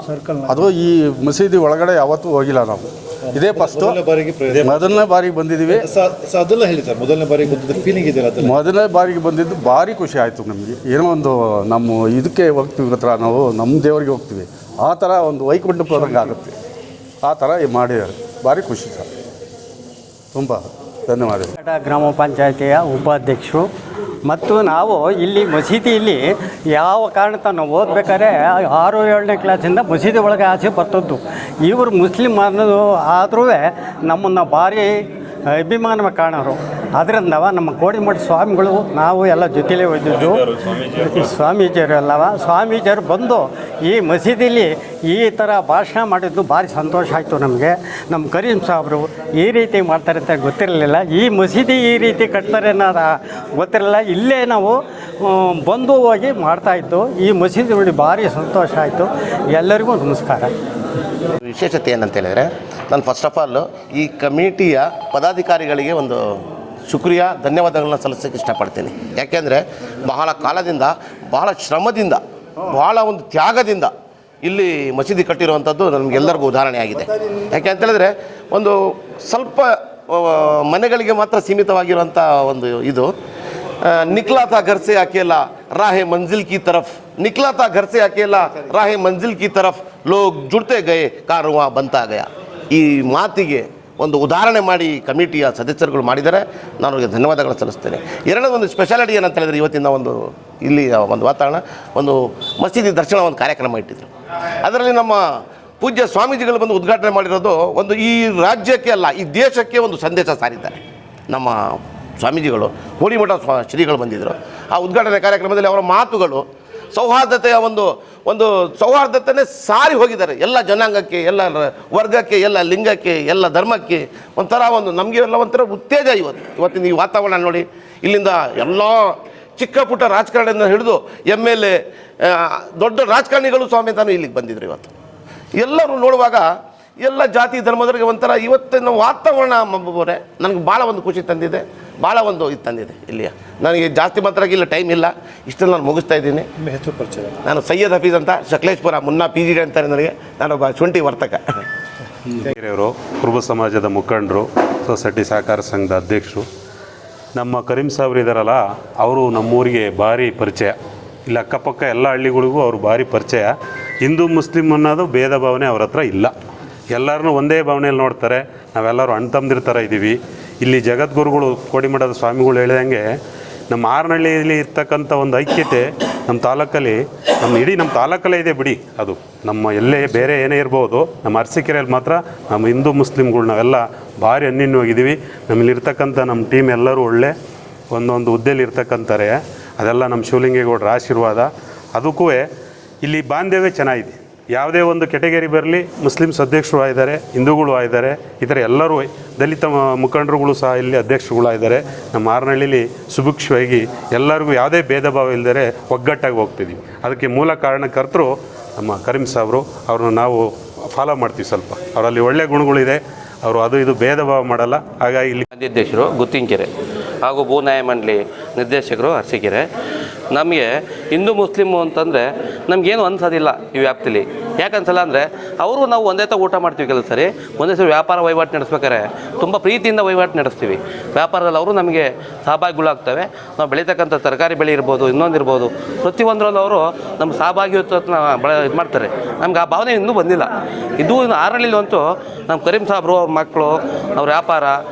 ಅದು. ಈ ಮಸೀದಿ ಒಳಗಡೆ ಯಾವತ್ತೂ ಹೋಗಿಲ್ಲ ನಾವು. ಇದೇ ಫಸ್ಟು, ಮೊದಲನೇ ಬಾರಿಗೆ ಬಂದಿದ್ದೀವಿ. ಅದೆಲ್ಲ ಹೇಳಿ ಸರ್, ಮೊದಲನೇ ಬಾರಿಗೆ ಬಂದಿದ್ದು ಫೀಲಿಂಗ್ ಇದೆಯಲ್ಲ? ಮೊದಲನೇ ಬಾರಿಗೆ ಬಂದಿದ್ದು ಭಾರಿ ಖುಷಿ ಆಯಿತು ನಮಗೆ. ಏನೋ ಒಂದು ನಮ್ಮ ಇದಕ್ಕೆ ಹೋಗ್ತೀವಿ ಗೊತ್ತಾ, ನಾವು ನಮ್ಮ ದೇವರಿಗೆ ಹೋಗ್ತೀವಿ, ಆ ಥರ ಒಂದು ವೈಕುಂಠ ಹೋದಂಗೆ ಆಗುತ್ತೆ. ಆ ಥರ ಮಾಡಿದ್ದಾರೆ. ಭಾರಿ ಖುಷಿ ಸರ್, ತುಂಬ ಧನ್ಯವಾದಗಳು. ಗ್ರಾಮ ಪಂಚಾಯತಿಯ ಉಪಾಧ್ಯಕ್ಷರು ಮತ್ತು ನಾವು ಇಲ್ಲಿ ಮಸೀದಿಯಲ್ಲಿ ಯಾವ ಕಾರಣಕ್ಕೆ ನಾವು ಓದಬೇಕಾದ್ರೆ 6-7ನೇ ಕ್ಲಾಸಿಂದ ಮಸೀದಿ ಒಳಗೆ ಆಚೆ ಬರ್ತದ್ದು. ಇವರು ಮುಸ್ಲಿಮ್ ಅನ್ನೋದು ಆದರೂ ನಮ್ಮನ್ನು ಭಾರಿ ಅಭಿಮಾನ ಕಾಣೋರು. ಅದರಿಂದ ನಮ್ಮ ಕೋಡಿಮಠ ಸ್ವಾಮಿಗಳು ನಾವು ಎಲ್ಲ ಜೊತೆಲೇ ಓದಿದ್ದು. ಸ್ವಾಮೀಜಿಯರು ಅಲ್ಲವ, ಸ್ವಾಮೀಜಿಯರು ಬಂದು ಈ ಮಸೀದಿಲಿ ಈ ಥರ ಭಾಷಣ ಮಾಡಿದ್ದು ಭಾರಿ ಸಂತೋಷ ಆಯಿತು ನಮಗೆ. ನಮ್ಮ ಕರೀಂ ಸಾಹೇಬರು ಈ ರೀತಿ ಮಾಡ್ತಾರೆ ಅಂತ ಗೊತ್ತಿರಲಿಲ್ಲ. ಈ ಮಸೀದಿ ಈ ರೀತಿ ಕಟ್ತಾರೆ ಅನ್ನೋದು ಗೊತ್ತಿರಲಿಲ್ಲ. ಇಲ್ಲೇ ನಾವು ಬಂದು ಹೋಗಿ ಮಾಡ್ತಾಯಿದ್ದು. ಈ ಮಸೀದಿ ನೋಡಿ ಭಾರಿ ಸಂತೋಷ ಆಯಿತು. ಎಲ್ಲರಿಗೂ ನಮಸ್ಕಾರ. ವಿಶೇಷತೆ ಏನಂತ ಹೇಳಿದರೆ, ನಾನು ಫಸ್ಟ್ ಆಫ್ ಆಲ್ ಈ ಕಮಿಟಿಯ ಪದಾಧಿಕಾರಿಗಳಿಗೆ ಒಂದು ಶುಕ್ರಿಯಾ ಧನ್ಯವಾದಗಳನ್ನ ಸಲ್ಲಿಸೋಕ್ಕೆ ಇಷ್ಟಪಡ್ತೀನಿ. ಯಾಕೆಂದರೆ ಬಹಳ ಕಾಲದಿಂದ, ಬಹಳ ಶ್ರಮದಿಂದ, ಬಹಳ ಒಂದು ತ್ಯಾಗದಿಂದ ಇಲ್ಲಿ ಮಸೀದಿ ಕಟ್ಟಿರುವಂಥದ್ದು ನಮಗೆಲ್ಲರಿಗೂ ಉದಾಹರಣೆ ಆಗಿದೆ. ಯಾಕೆ ಅಂತೇಳಿದ್ರೆ ಒಂದು ಸ್ವಲ್ಪ ಮನೆಗಳಿಗೆ ಮಾತ್ರ ಸೀಮಿತವಾಗಿರುವಂಥ ಒಂದು ಇದು. निकला था घर से अकेला राह मंजिल की तरफ, निकला था घर से अकेला राह मंजिल की तरफ, लोग जुड़ते गए कारवां बनता गया. ಈ ಮಾತಿಗೆ ಒಂದು ಉದಾಹರಣೆ ಮಾಡಿ ಕಮಿಟಿಯ ಸದಸ್ಯರುಗಳು ಮಾಡಿದ್ದಾರೆ. ನಾನು ಅವರಿಗೆ ಧನ್ಯವಾದಗಳನ್ನು ಸಲ್ಲಿಸ್ತೇನೆ. ಎರಡನೇ ಒಂದು ಸ್ಪೆಷಾಲಿಟಿ ಏನಂತ ಹೇಳಿದರೆ, ಇವತ್ತಿನ ಒಂದು ಇಲ್ಲಿ ಒಂದು ವಾತಾವರಣ, ಒಂದು ಮಸೀದಿ ದರ್ಶನ ಒಂದು ಕಾರ್ಯಕ್ರಮ ಇಟ್ಟಿದ್ರು. ಅದರಲ್ಲಿ ನಮ್ಮ ಪೂಜ್ಯ ಸ್ವಾಮೀಜಿಗಳು ಬಂದು ಉದ್ಘಾಟನೆ ಮಾಡಿರೋದು ಒಂದು ಈ ರಾಜ್ಯಕ್ಕೆ ಅಲ್ಲ, ಈ ದೇಶಕ್ಕೆ ಒಂದು ಸಂದೇಶ ಸಾರಿದ್ದಾರೆ. ನಮ್ಮ ಸ್ವಾಮೀಜಿಗಳು ಕೋಡಿಮಠ ಶ್ರೀಗಳು ಬಂದಿದ್ದರು. ಆ ಉದ್ಘಾಟನೆ ಕಾರ್ಯಕ್ರಮದಲ್ಲಿ ಅವರ ಮಾತುಗಳು ಸೌಹಾರ್ದತೆಯ ಒಂದು ಸೌಹಾರ್ದತೆಯೇ ಸಾರಿ ಹೋಗಿದ್ದಾರೆ. ಎಲ್ಲ ಜನಾಂಗಕ್ಕೆ, ಎಲ್ಲ ವರ್ಗಕ್ಕೆ, ಎಲ್ಲ ಲಿಂಗಕ್ಕೆ, ಎಲ್ಲ ಧರ್ಮಕ್ಕೆ ಒಂಥರ ಒಂದು ನಮಗೆ ಎಲ್ಲ ಒಂಥರ ಉತ್ತೇಜ. ಇವತ್ತಿನ ಈ ವಾತಾವರಣ ನೋಡಿ, ಇಲ್ಲಿಂದ ಎಲ್ಲ ಚಿಕ್ಕ ಪುಟ್ಟ ರಾಜಕಾರಣಿಯಿಂದ ಹಿಡಿದು MLA ದೊಡ್ಡ ರಾಜಕಾರಣಿಗಳು ಸಮೇತ ಇಲ್ಲಿಗೆ ಬಂದಿದ್ರು. ಇವತ್ತು ಎಲ್ಲರೂ ನೋಡುವಾಗ ಎಲ್ಲ ಜಾತಿ ಧರ್ಮದವರಿಗೆ ಒಂಥರ ಇವತ್ತಿನ ವಾತಾವರಣ ನನಗೆ ಭಾಳ ಒಂದು ಖುಷಿ ತಂದಿದೆ, ಭಾಳ ಒಂದು ಇದು ತಂದಿದೆ. ಇಲ್ಲಿಯ ನನಗೆ ಜಾಸ್ತಿ ಮಾತ್ರ ಇಲ್ಲ, ಟೈಮ್ ಇಲ್ಲ, ಇಷ್ಟನ್ನು ನಾನು ಮುಗಿಸ್ತಾ ಇದ್ದೀನಿ. ಹೆಸರು ಪರಿಚಯ? ನಾನು ಸೈಯದ್ ಹಫೀಜ್ ಅಂತ, ಸಕಲೇಶ್ಪುರ ಮುನ್ನಾ PGD ಅಂತಾರೆ ನನಗೆ. ನಾನೊಬ್ಬ ಶುಂಠಿ ವರ್ತಕ. ಅವರು ಕುರುಬ ಸಮಾಜದ ಮುಖಂಡರು, ಸೊಸೈಟಿ ಸಹಕಾರ ಸಂಘದ ಅಧ್ಯಕ್ಷರು. ನಮ್ಮ ಕರೀಂ ಸಾಬ್ರು ಇದ್ದಾರಲ್ಲ, ಅವರು ನಮ್ಮೂರಿಗೆ ಭಾರಿ ಪರಿಚಯ. ಇಲ್ಲಿ ಅಕ್ಕಪಕ್ಕ ಎಲ್ಲ ಹಳ್ಳಿಗಳಿಗೂ ಅವರು ಭಾರಿ ಪರಿಚಯ. ಹಿಂದೂ ಮುಸ್ಲಿಮ್ ಅನ್ನೋದು ಭೇದ ಭಾವನೆ ಅವ್ರ ಹತ್ರ ಇಲ್ಲ. ಎಲ್ಲರನ್ನೂ ಒಂದೇ ಭಾವನೆಯಲ್ಲಿ ನೋಡ್ತಾರೆ. ನಾವೆಲ್ಲರೂ ಅಣ್ಣ ತಮ್ಮಂದಿರ ಥರ ಇದ್ದೀವಿ. ಇಲ್ಲಿ ಜಗದ್ಗುರುಗಳು ಕೋಡಿಮಠದ ಸ್ವಾಮಿಗಳು ಹೇಳಿದಂಗೆ ನಮ್ಮ ಆರನಹಳ್ಳಿಯಲ್ಲಿ ಇರ್ತಕ್ಕಂಥ ಒಂದು ಐಕ್ಯತೆ ನಮ್ಮ ತಾಲೂಕಲ್ಲಿ, ನಮ್ಮ ತಾಲೂಕಲ್ಲೇ ಇದೆ ಬಿಡಿ. ಅದು ನಮ್ಮ ಎಲ್ಲೇ ಬೇರೆ ಏನೇ ಇರ್ಬೋದು, ನಮ್ಮ ಅರಸೀಕೆರೆಯಲ್ಲಿ ಮಾತ್ರ ನಮ್ಮ ಹಿಂದೂ ಮುಸ್ಲಿಮ್ಗಳು ನಾವೆಲ್ಲ ಭಾರಿ ಅನ್ಯೋನ್ಯವಾಗಿದ್ದೀವಿ. ನಮ್ಮಲ್ಲಿರ್ತಕ್ಕಂಥ ನಮ್ಮ ಟೀಮ್ ಎಲ್ಲರೂ ಒಳ್ಳೆ ಒಂದೊಂದು ಹುದ್ದೆಯಲ್ಲಿ ಇರ್ತಕ್ಕಂಥವ್ರೆ. ಅದೆಲ್ಲ ನಮ್ಮ ಶಿವಲಿಂಗೇಗೌಡರ ಆಶೀರ್ವಾದ. ಅದಕ್ಕೂ ಇಲ್ಲಿ ಬಾಂಧವ್ಯ ಚೆನ್ನಾಗಿದೆ. ಯಾವುದೇ ಒಂದು ಕೆಟಗರಿ ಬರಲಿ, ಮುಸ್ಲಿಮ್ಸ್ ಅಧ್ಯಕ್ಷರು ಆಗಿದ್ದಾರೆ, ಹಿಂದೂಗಳು ಆಗಿದ್ದಾರೆ, ಈ ಥರ ಎಲ್ಲರೂ ದಲಿತ ಮುಖಂಡರುಗಳು ಸಹ ಇಲ್ಲಿ ಅಧ್ಯಕ್ಷರುಗಳಾಗಿದ್ದಾರೆ. ನಮ್ಮ ಆರನಹಳ್ಳಿಲಿ ಸುಭಿಕ್ಷವಾಗಿ ಎಲ್ಲರಿಗೂ ಯಾವುದೇ ಭೇದ ಭಾವ ಇಲ್ಲದೆ ಒಗ್ಗಟ್ಟಾಗಿ ಹೋಗ್ತಿದ್ದೀವಿ. ಅದಕ್ಕೆ ಮೂಲ ಕಾರಣಕರ್ತರು ನಮ್ಮ ಕರೀಂ ಸಾಬ್ರು. ಅವ್ರನ್ನ ನಾವು ಫಾಲೋ ಮಾಡ್ತೀವಿ. ಸ್ವಲ್ಪ ಅವರಲ್ಲಿ ಒಳ್ಳೆ ಗುಣಗಳಿದೆ. ಅವರು ಅದು ಇದು ಭೇದ ಭಾವ ಮಾಡಲ್ಲ. ಹಾಗಾಗಿ ಇಲ್ಲಿ ಅಧ್ಯಕ್ಷರು ಗುತ್ತಿಂಕೆರೆ ಹಾಗೂ ಭೂನ್ಯಾಯ ಮಂಡಳಿ ನಿರ್ದೇಶಕರು ಅರಸೀಕೆರೆ. ನಮಗೆ ಹಿಂದೂ ಮುಸ್ಲಿಮು ಅಂತಂದರೆ ನಮಗೇನು ಅನ್ಸೋದಿಲ್ಲ ಈ ವ್ಯಾಪ್ತಿಲಿ. ಯಾಕಂತಲ್ಲ ಅಂದರೆ ಅವರು ನಾವು ಒಂದೇ ತ ಊಟ ಮಾಡ್ತೀವಿ ಕೆಲವು ಸರಿ, ಒಂದೇ ಸರಿ ವ್ಯಾಪಾರ ವಹಿವಾಟು ನಡೆಸ್ಬೇಕಾರೆ ತುಂಬ ಪ್ರೀತಿಯಿಂದ ವಹಿವಾಟು ನಡೆಸ್ತೀವಿ. ವ್ಯಾಪಾರದಲ್ಲಿ ಅವರು ನಮಗೆ ಸಹಭಾಗಿಗಳಾಗ್ತವೆ. ನಾವು ಬೆಳೀತಕ್ಕಂಥ ತರಕಾರಿ ಬೆಳೆ ಇರ್ಬೋದು, ಇನ್ನೊಂದಿರ್ಬೋದು, ಪ್ರತಿಯೊಂದರಲ್ಲೂ ಅವರು ನಮ್ಮ ಸಹಭಾಗಿತ್ವನ ಇದು ಮಾಡ್ತಾರೆ. ನಮ್ಗೆ ಆ ಭಾವನೆ ಇನ್ನೂ ಬಂದಿಲ್ಲ. ಇದು ಆರಳ್ಳಿಲಿ ಅಂತೂ ನಮ್ಮ ಕರೀಂ ಸಾಬ್ರು, ಅವ್ರ ಮಕ್ಕಳು, ಅವ್ರ ವ್ಯಾಪಾರ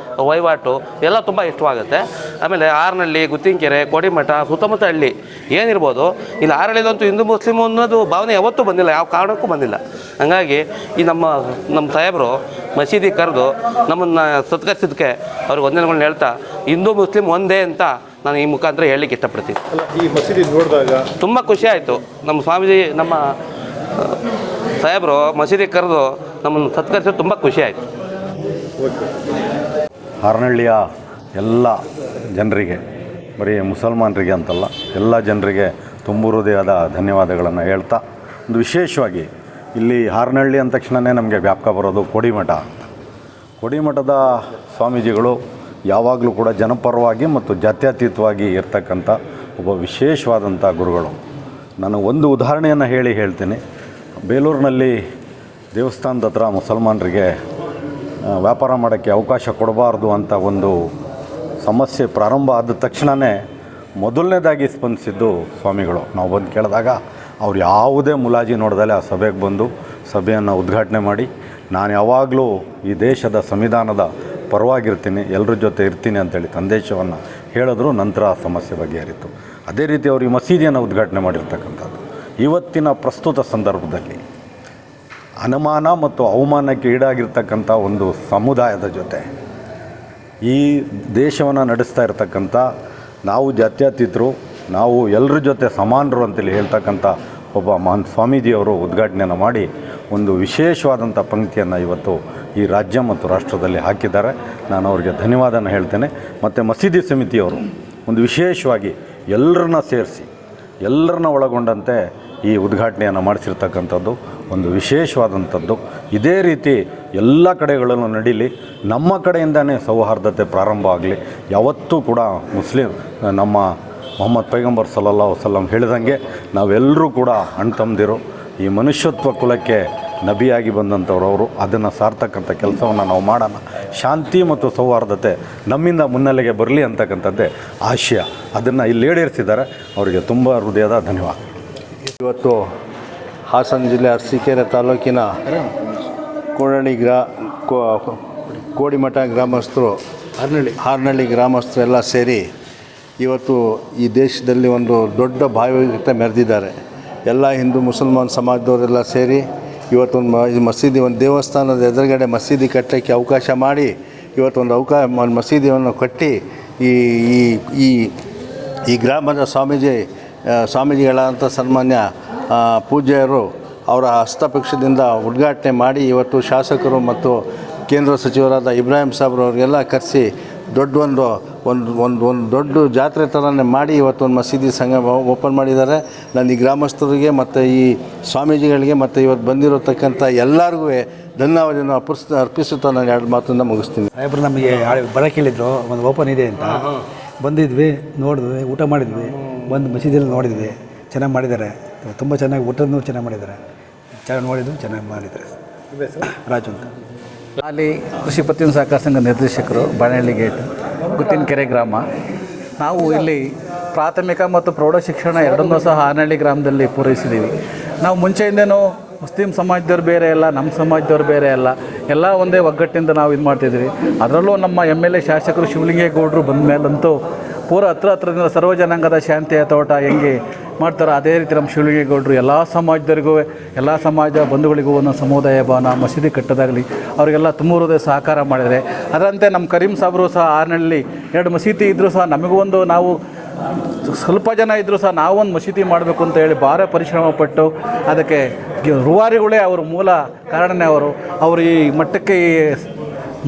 ವಹಿವಾಟು ಎಲ್ಲ ತುಂಬ ಇಷ್ಟವಾಗುತ್ತೆ. ಆಮೇಲೆ ಆರನಹಳ್ಳಿ, ಗುತ್ತಿನಕೆರೆ, ಕೋಡಿಮಠ, ಸುತ್ತಮುತ್ತ ಹಳ್ಳಿ ಏನಿರ್ಬೋದು, ಇಲ್ಲಿ ಆರಳ್ಳಿಲಂತೂ ಹಿಂದೂ ಮುಸ್ಲಿಮು ಅನ್ನೋದು ಭಾವನೆ ಯಾವತ್ತೂ ಬಂದಿಲ್ಲ, ಯಾವ ಕಾರಣಕ್ಕೂ ಬಂದಿಲ್ಲ. ಹಾಗಾಗಿ ಈ ನಮ್ಮ ಸಾಹೇಬರು ಮಸೀದಿ ಕರೆದು ನಮ್ಮನ್ನು ಸತ್ಕರಿಸಿದ್ದಕ್ಕೆ ಅವ್ರಿಗೆ ವಂದನೆಗಳನ್ನ ಹೇಳ್ತಾ ಹಿಂದೂ ಮುಸ್ಲಿಮ್ ಒಂದೇ ಅಂತ ನಾನು ಈ ಮುಖಾಂತರ ಹೇಳಲಿಕ್ಕೆ ಇಷ್ಟಪಡ್ತೀನಿ. ಈ ಮಸೀದಿ ನೋಡಿದಾಗ ತುಂಬ ಖುಷಿ ಆಯಿತು. ನಮ್ಮ ಸ್ವಾಮೀಜಿ, ನಮ್ಮ ಸಾಹೇಬರು ಮಸೀದಿ ಕರೆದು ನಮ್ಮನ್ನು ಸತ್ಕರಿಸೋದು ತುಂಬ ಖುಷಿ ಆಯಿತು. ಹಾರನಹಳ್ಳಿಯ ಎಲ್ಲ ಜನರಿಗೆ, ಬರೀ ಮುಸಲ್ಮಾನರಿಗೆ ಅಂತಲ್ಲ, ಎಲ್ಲ ಜನರಿಗೆ ತುಂಬ ಹೃದಯದ ಧನ್ಯವಾದಗಳನ್ನು ಹೇಳ್ತಾ, ಒಂದು ವಿಶೇಷವಾಗಿ ಇಲ್ಲಿ ಹಾರನಹಳ್ಳಿ ಅಂದ ತಕ್ಷಣವೇ ನಮಗೆ ಜ್ಞಾಪಕ ಬರೋದು ಕೋಡಿಮಠ ಅಂತ. ಕೋಡಿಮಠದ ಸ್ವಾಮೀಜಿಗಳು ಯಾವಾಗಲೂ ಕೂಡ ಜನಪರವಾಗಿ ಮತ್ತು ಜಾತ್ಯತೀತವಾಗಿ ಇರ್ತಕ್ಕಂಥ ಒಬ್ಬ ವಿಶೇಷವಾದಂಥ ಗುರುಗಳು. ನಾನು ಒಂದು ಉದಾಹರಣೆಯನ್ನು ಹೇಳ್ತೀನಿ. ಬೇಲೂರಿನಲ್ಲಿ ದೇವಸ್ಥಾನದ ಹತ್ರ ಮುಸಲ್ಮಾನರಿಗೆ ವ್ಯಾಪಾರ ಮಾಡೋಕ್ಕೆ ಅವಕಾಶ ಕೊಡಬಾರ್ದು ಅಂತ ಒಂದು ಸಮಸ್ಯೆ ಪ್ರಾರಂಭ ಆದ ತಕ್ಷಣವೇ ಮೊದಲನೇದಾಗಿ ಸ್ಪಂದಿಸಿದ್ದು ಸ್ವಾಮಿಗಳು. ನಾವು ಬಂದು ಕೇಳಿದಾಗ ಅವ್ರು ಯಾವುದೇ ಮುಲಾಜಿ ನೋಡ್ದಲೆ ಆ ಸಭೆಗೆ ಬಂದು ಸಭೆಯನ್ನು ಉದ್ಘಾಟನೆ ಮಾಡಿ, ನಾನು ಯಾವಾಗಲೂ ಈ ದೇಶದ ಸಂವಿಧಾನದ ಪರವಾಗಿರ್ತೀನಿ, ಎಲ್ಲರ ಜೊತೆ ಇರ್ತೀನಿ ಅಂತೇಳಿ ಸಂದೇಶವನ್ನು ಹೇಳಿದ್ರು. ನಂತರ ಆ ಸಮಸ್ಯೆ ಬಗೆಹರಿತು. ಅದೇ ರೀತಿ ಅವರು ಈ ಮಸೀದಿಯನ್ನು ಉದ್ಘಾಟನೆ ಮಾಡಿರ್ತಕ್ಕಂಥದ್ದು. ಇವತ್ತಿನ ಪ್ರಸ್ತುತ ಸಂದರ್ಭದಲ್ಲಿ ಅನುಮಾನ ಮತ್ತು ಅವಮಾನಕ್ಕೆ ಈಡಾಗಿರ್ತಕ್ಕಂಥ ಒಂದು ಸಮುದಾಯದ ಜೊತೆ ಈ ದೇಶವನ್ನು ನಡೆಸ್ತಾ ಇರ್ತಕ್ಕಂಥ, ನಾವು ಜಾತ್ಯತೀತರು, ನಾವು ಎಲ್ಲರ ಜೊತೆ ಸಮಾನರು ಅಂತೇಳಿ ಹೇಳ್ತಕ್ಕಂಥ ಒಬ್ಬ ಮಹಾನ್ ಸ್ವಾಮೀಜಿಯವರು ಉದ್ಘಾಟನೆಯನ್ನು ಮಾಡಿ ಒಂದು ವಿಶೇಷವಾದಂಥ ಪಂಕ್ತಿಯನ್ನು ಇವತ್ತು ಈ ರಾಜ್ಯ ಮತ್ತು ರಾಷ್ಟ್ರದಲ್ಲಿ ಹಾಕಿದ್ದಾರೆ. ನಾನು ಅವರಿಗೆ ಧನ್ಯವಾದನ ಹೇಳ್ತೇನೆ. ಮತ್ತು ಮಸೀದಿ ಸಮಿತಿಯವರು ಒಂದು ವಿಶೇಷವಾಗಿ ಎಲ್ಲರನ್ನ ಸೇರಿಸಿ, ಎಲ್ಲರನ್ನ ಒಳಗೊಂಡಂತೆ ಈ ಉದ್ಘಾಟನೆಯನ್ನು ಮಾಡಿಸಿರ್ತಕ್ಕಂಥದ್ದು ಒಂದು ವಿಶೇಷವಾದಂಥದ್ದು. ಇದೇ ರೀತಿ ಎಲ್ಲ ಕಡೆಗಳಲ್ಲೂ ನಡೀಲಿ. ನಮ್ಮ ಕಡೆಯಿಂದನೇ ಸೌಹಾರ್ದತೆ ಪ್ರಾರಂಭ ಆಗಲಿ. ಯಾವತ್ತೂ ಕೂಡ ನಮ್ಮ ಮೊಹಮ್ಮದ್ ಪೈಗಂಬರ್ ಸಲ್ಲಲ್ಲಾಹು ಅಲೈಹಿ ವಸಲ್ಲಂ ಹೇಳಿದಂಗೆ ನಾವೆಲ್ಲರೂ ಕೂಡ ಅಣ್ತಂದಿರು. ಈ ಮನುಷ್ಯತ್ವ ಕುಲಕ್ಕೆ ನಬಿಯಾಗಿ ಬಂದಂಥವ್ರು ಅವರು. ಅದನ್ನು ಸಾರ್ತಕ್ಕಂಥ ಕೆಲಸವನ್ನು ನಾವು ಮಾಡೋಣ. ಶಾಂತಿ ಮತ್ತು ಸೌಹಾರ್ದತೆ ನಮ್ಮಿಂದ ಮುನ್ನೆಲೆಗೆ ಬರಲಿ ಅಂತಕ್ಕಂಥದ್ದೇ ಆಶಯ. ಅದನ್ನು ಇಲ್ಲಿ ಈಡೇರಿಸಿದ್ದಾರೆ. ಅವರಿಗೆ ತುಂಬ ಹೃದಯದ ಧನ್ಯವಾದ. ಇವತ್ತು ಹಾಸನ ಜಿಲ್ಲೆ ಅರಸೀಕೆರೆ ತಾಲೂಕಿನ ಕೋಡಿಮಠ ಗ್ರಾಮಸ್ಥರು, ಹಾರನಹಳ್ಳಿ ಗ್ರಾಮಸ್ಥರು ಎಲ್ಲ ಸೇರಿ ಇವತ್ತು ಈ ದೇಶದಲ್ಲಿ ಒಂದು ದೊಡ್ಡ ಭಾವೈಕ್ಯತೆ ಮೆರೆದಿದ್ದಾರೆ. ಎಲ್ಲ ಹಿಂದೂ ಮುಸಲ್ಮಾನ್ ಸಮಾಜದವರೆಲ್ಲ ಸೇರಿ ಇವತ್ತೊಂದು ಮಸೀದಿ, ಒಂದು ದೇವಸ್ಥಾನದ ಎದುರುಗಡೆ ಮಸೀದಿ ಕಟ್ಟೋಕ್ಕೆ ಅವಕಾಶ ಮಾಡಿ ಇವತ್ತೊಂದು ಮಸೀದಿಯನ್ನು ಕಟ್ಟಿ ಈ ಗ್ರಾಮದ ಸ್ವಾಮೀಜಿಗಳಂಥ ಸನ್ಮಾನ್ಯ ಪೂಜ್ಯರು ಅವರ ಹಸ್ತಪಕ್ಷದಿಂದ ಉದ್ಘಾಟನೆ ಮಾಡಿ ಇವತ್ತು ಶಾಸಕರು ಮತ್ತು ಕೇಂದ್ರ ಸಚಿವರಾದ ಇಬ್ರಾಹಿಂ ಸಾಬ್ರವ್ರಿಗೆಲ್ಲ ಕರೆಸಿ ಒಂದು ದೊಡ್ಡ ಜಾತ್ರೆ ಥರನೇ ಮಾಡಿ ಇವತ್ತೊಂದು ಮಸೀದಿ ಸಂಘ ಓಪನ್ ಮಾಡಿದ್ದಾರೆ. ನಾನು ಈ ಗ್ರಾಮಸ್ಥರಿಗೆ ಮತ್ತು ಈ ಸ್ವಾಮೀಜಿಗಳಿಗೆ ಮತ್ತು ಇವತ್ತು ಬಂದಿರತಕ್ಕಂಥ ಎಲ್ಲರಿಗೂ ಧನ್ಯವಾದವನ್ನು ಅರ್ಪಿಸುತ್ತಾ ನಾನು ಎರಡು ಮಾತನ್ನು ಮುಗಿಸ್ತೀನಿ. ಸಾಹೇಬ್ರು ನಮಗೆ ಬರೋಕ್ಕೆ ಹೇಳಿದ್ರು, ಒಂದು ಓಪನ್ ಇದೆ ಅಂತ ಬಂದಿದ್ವಿ, ನೋಡಿದ್ವಿ, ಊಟ ಮಾಡಿದ್ವಿ, ಬಂದು ಮಸೀದಿಯಲ್ಲಿ ನೋಡಿದ್ವಿ. ಚೆನ್ನಾಗಿ ಮಾಡಿದ್ದಾರೆ, ತುಂಬ ಚೆನ್ನಾಗಿ ಊಟನೂ ಚೆನ್ನಾಗಿ ಮಾಡಿದ್ದಾರೆ, ಚೆನ್ನಾಗಿ ನೋಡಿದ್ವಿ, ಚೆನ್ನಾಗಿ ಮಾಡಿದ್ದಾರೆ. ರಾಜು ಅಂತ. ಅಲ್ಲಿ ಕೃಷಿ ಪತ್ತಿನ ಸಹಕಾರ ಸಂಘ ನಿರ್ದೇಶಕರು, ಬಾಣಹಳ್ಳಿ ಗೇಟ್, ಗುತ್ತಿನಕೆರೆ ಗ್ರಾಮ. ನಾವು ಇಲ್ಲಿ ಪ್ರಾಥಮಿಕ ಮತ್ತು ಪ್ರೌಢ ಶಿಕ್ಷಣ ಎರಡನ್ನೂ ಸಹ ಹಾರನಹಳ್ಳಿ ಗ್ರಾಮದಲ್ಲಿ ಪೂರೈಸಿದ್ದೀವಿ. ನಾವು ಮುಂಚೆಯಿಂದನೂ ಮುಸ್ಲಿಂ ಸಮಾಜದವ್ರು ಬೇರೆ ಅಲ್ಲ, ನಮ್ಮ ಸಮಾಜದವ್ರು ಬೇರೆ ಅಲ್ಲ, ಎಲ್ಲ ಒಂದೇ ಒಗ್ಗಟ್ಟಿಂದ ನಾವು ಇದು ಮಾಡ್ತಿದ್ದೀವಿ. ಅದರಲ್ಲೂ ನಮ್ಮ MLA ಶಾಸಕರು ಶಿವಲಿಂಗೇಗೌಡರು ಬಂದ ಮೇಲಂತೂ ಪೂರ ಹತ್ರದಿಂದ ಸರ್ವ ಜನಾಂಗದ ಶಾಂತಿಯ ತೋಟ ಹೆಂಗೆ ಮಾಡ್ತಾರೋ ಅದೇ ರೀತಿ ನಮ್ಮ ಶಿವಲಿಂಗೇಗೌಡರು ಎಲ್ಲ ಸಮಾಜದವರಿಗೂ, ಎಲ್ಲ ಸಮಾಜ ಬಂಧುಗಳಿಗೂ ಒಂದೊಂದು ಸಮುದಾಯ ಭವನ, ಮಸೀದಿ ಕಟ್ಟೋದಾಗಲಿ ಅವರಿಗೆಲ್ಲ ತುಂಬ ಹೃದಯ ಸಹಕಾರ ಮಾಡಿದರೆ. ಅದರಂತೆ ನಮ್ಮ ಕರೀಂ ಸಾಬ್ರು ಸಹ ಹಾರನಹಳ್ಳಿ 2 ಮಸೀದಿ ಇದ್ದರೂ ಸಹ ನಮಗೂ ಒಂದು, ನಾವು ಸ್ವಲ್ಪ ಜನ ಇದ್ದರೂ ಸಹ ನಾವೊಂದು ಮಸೀದಿ ಮಾಡಬೇಕು ಅಂತ ಹೇಳಿ ಭಾಳ ಪರಿಶ್ರಮ ಪಟ್ಟು ಅದಕ್ಕೆ ರೂವಾರಿಗಳೇ ಅವರು ಮೂಲ ಕಾರಣನೇ. ಅವರು ಈ ಮಟ್ಟಕ್ಕೆ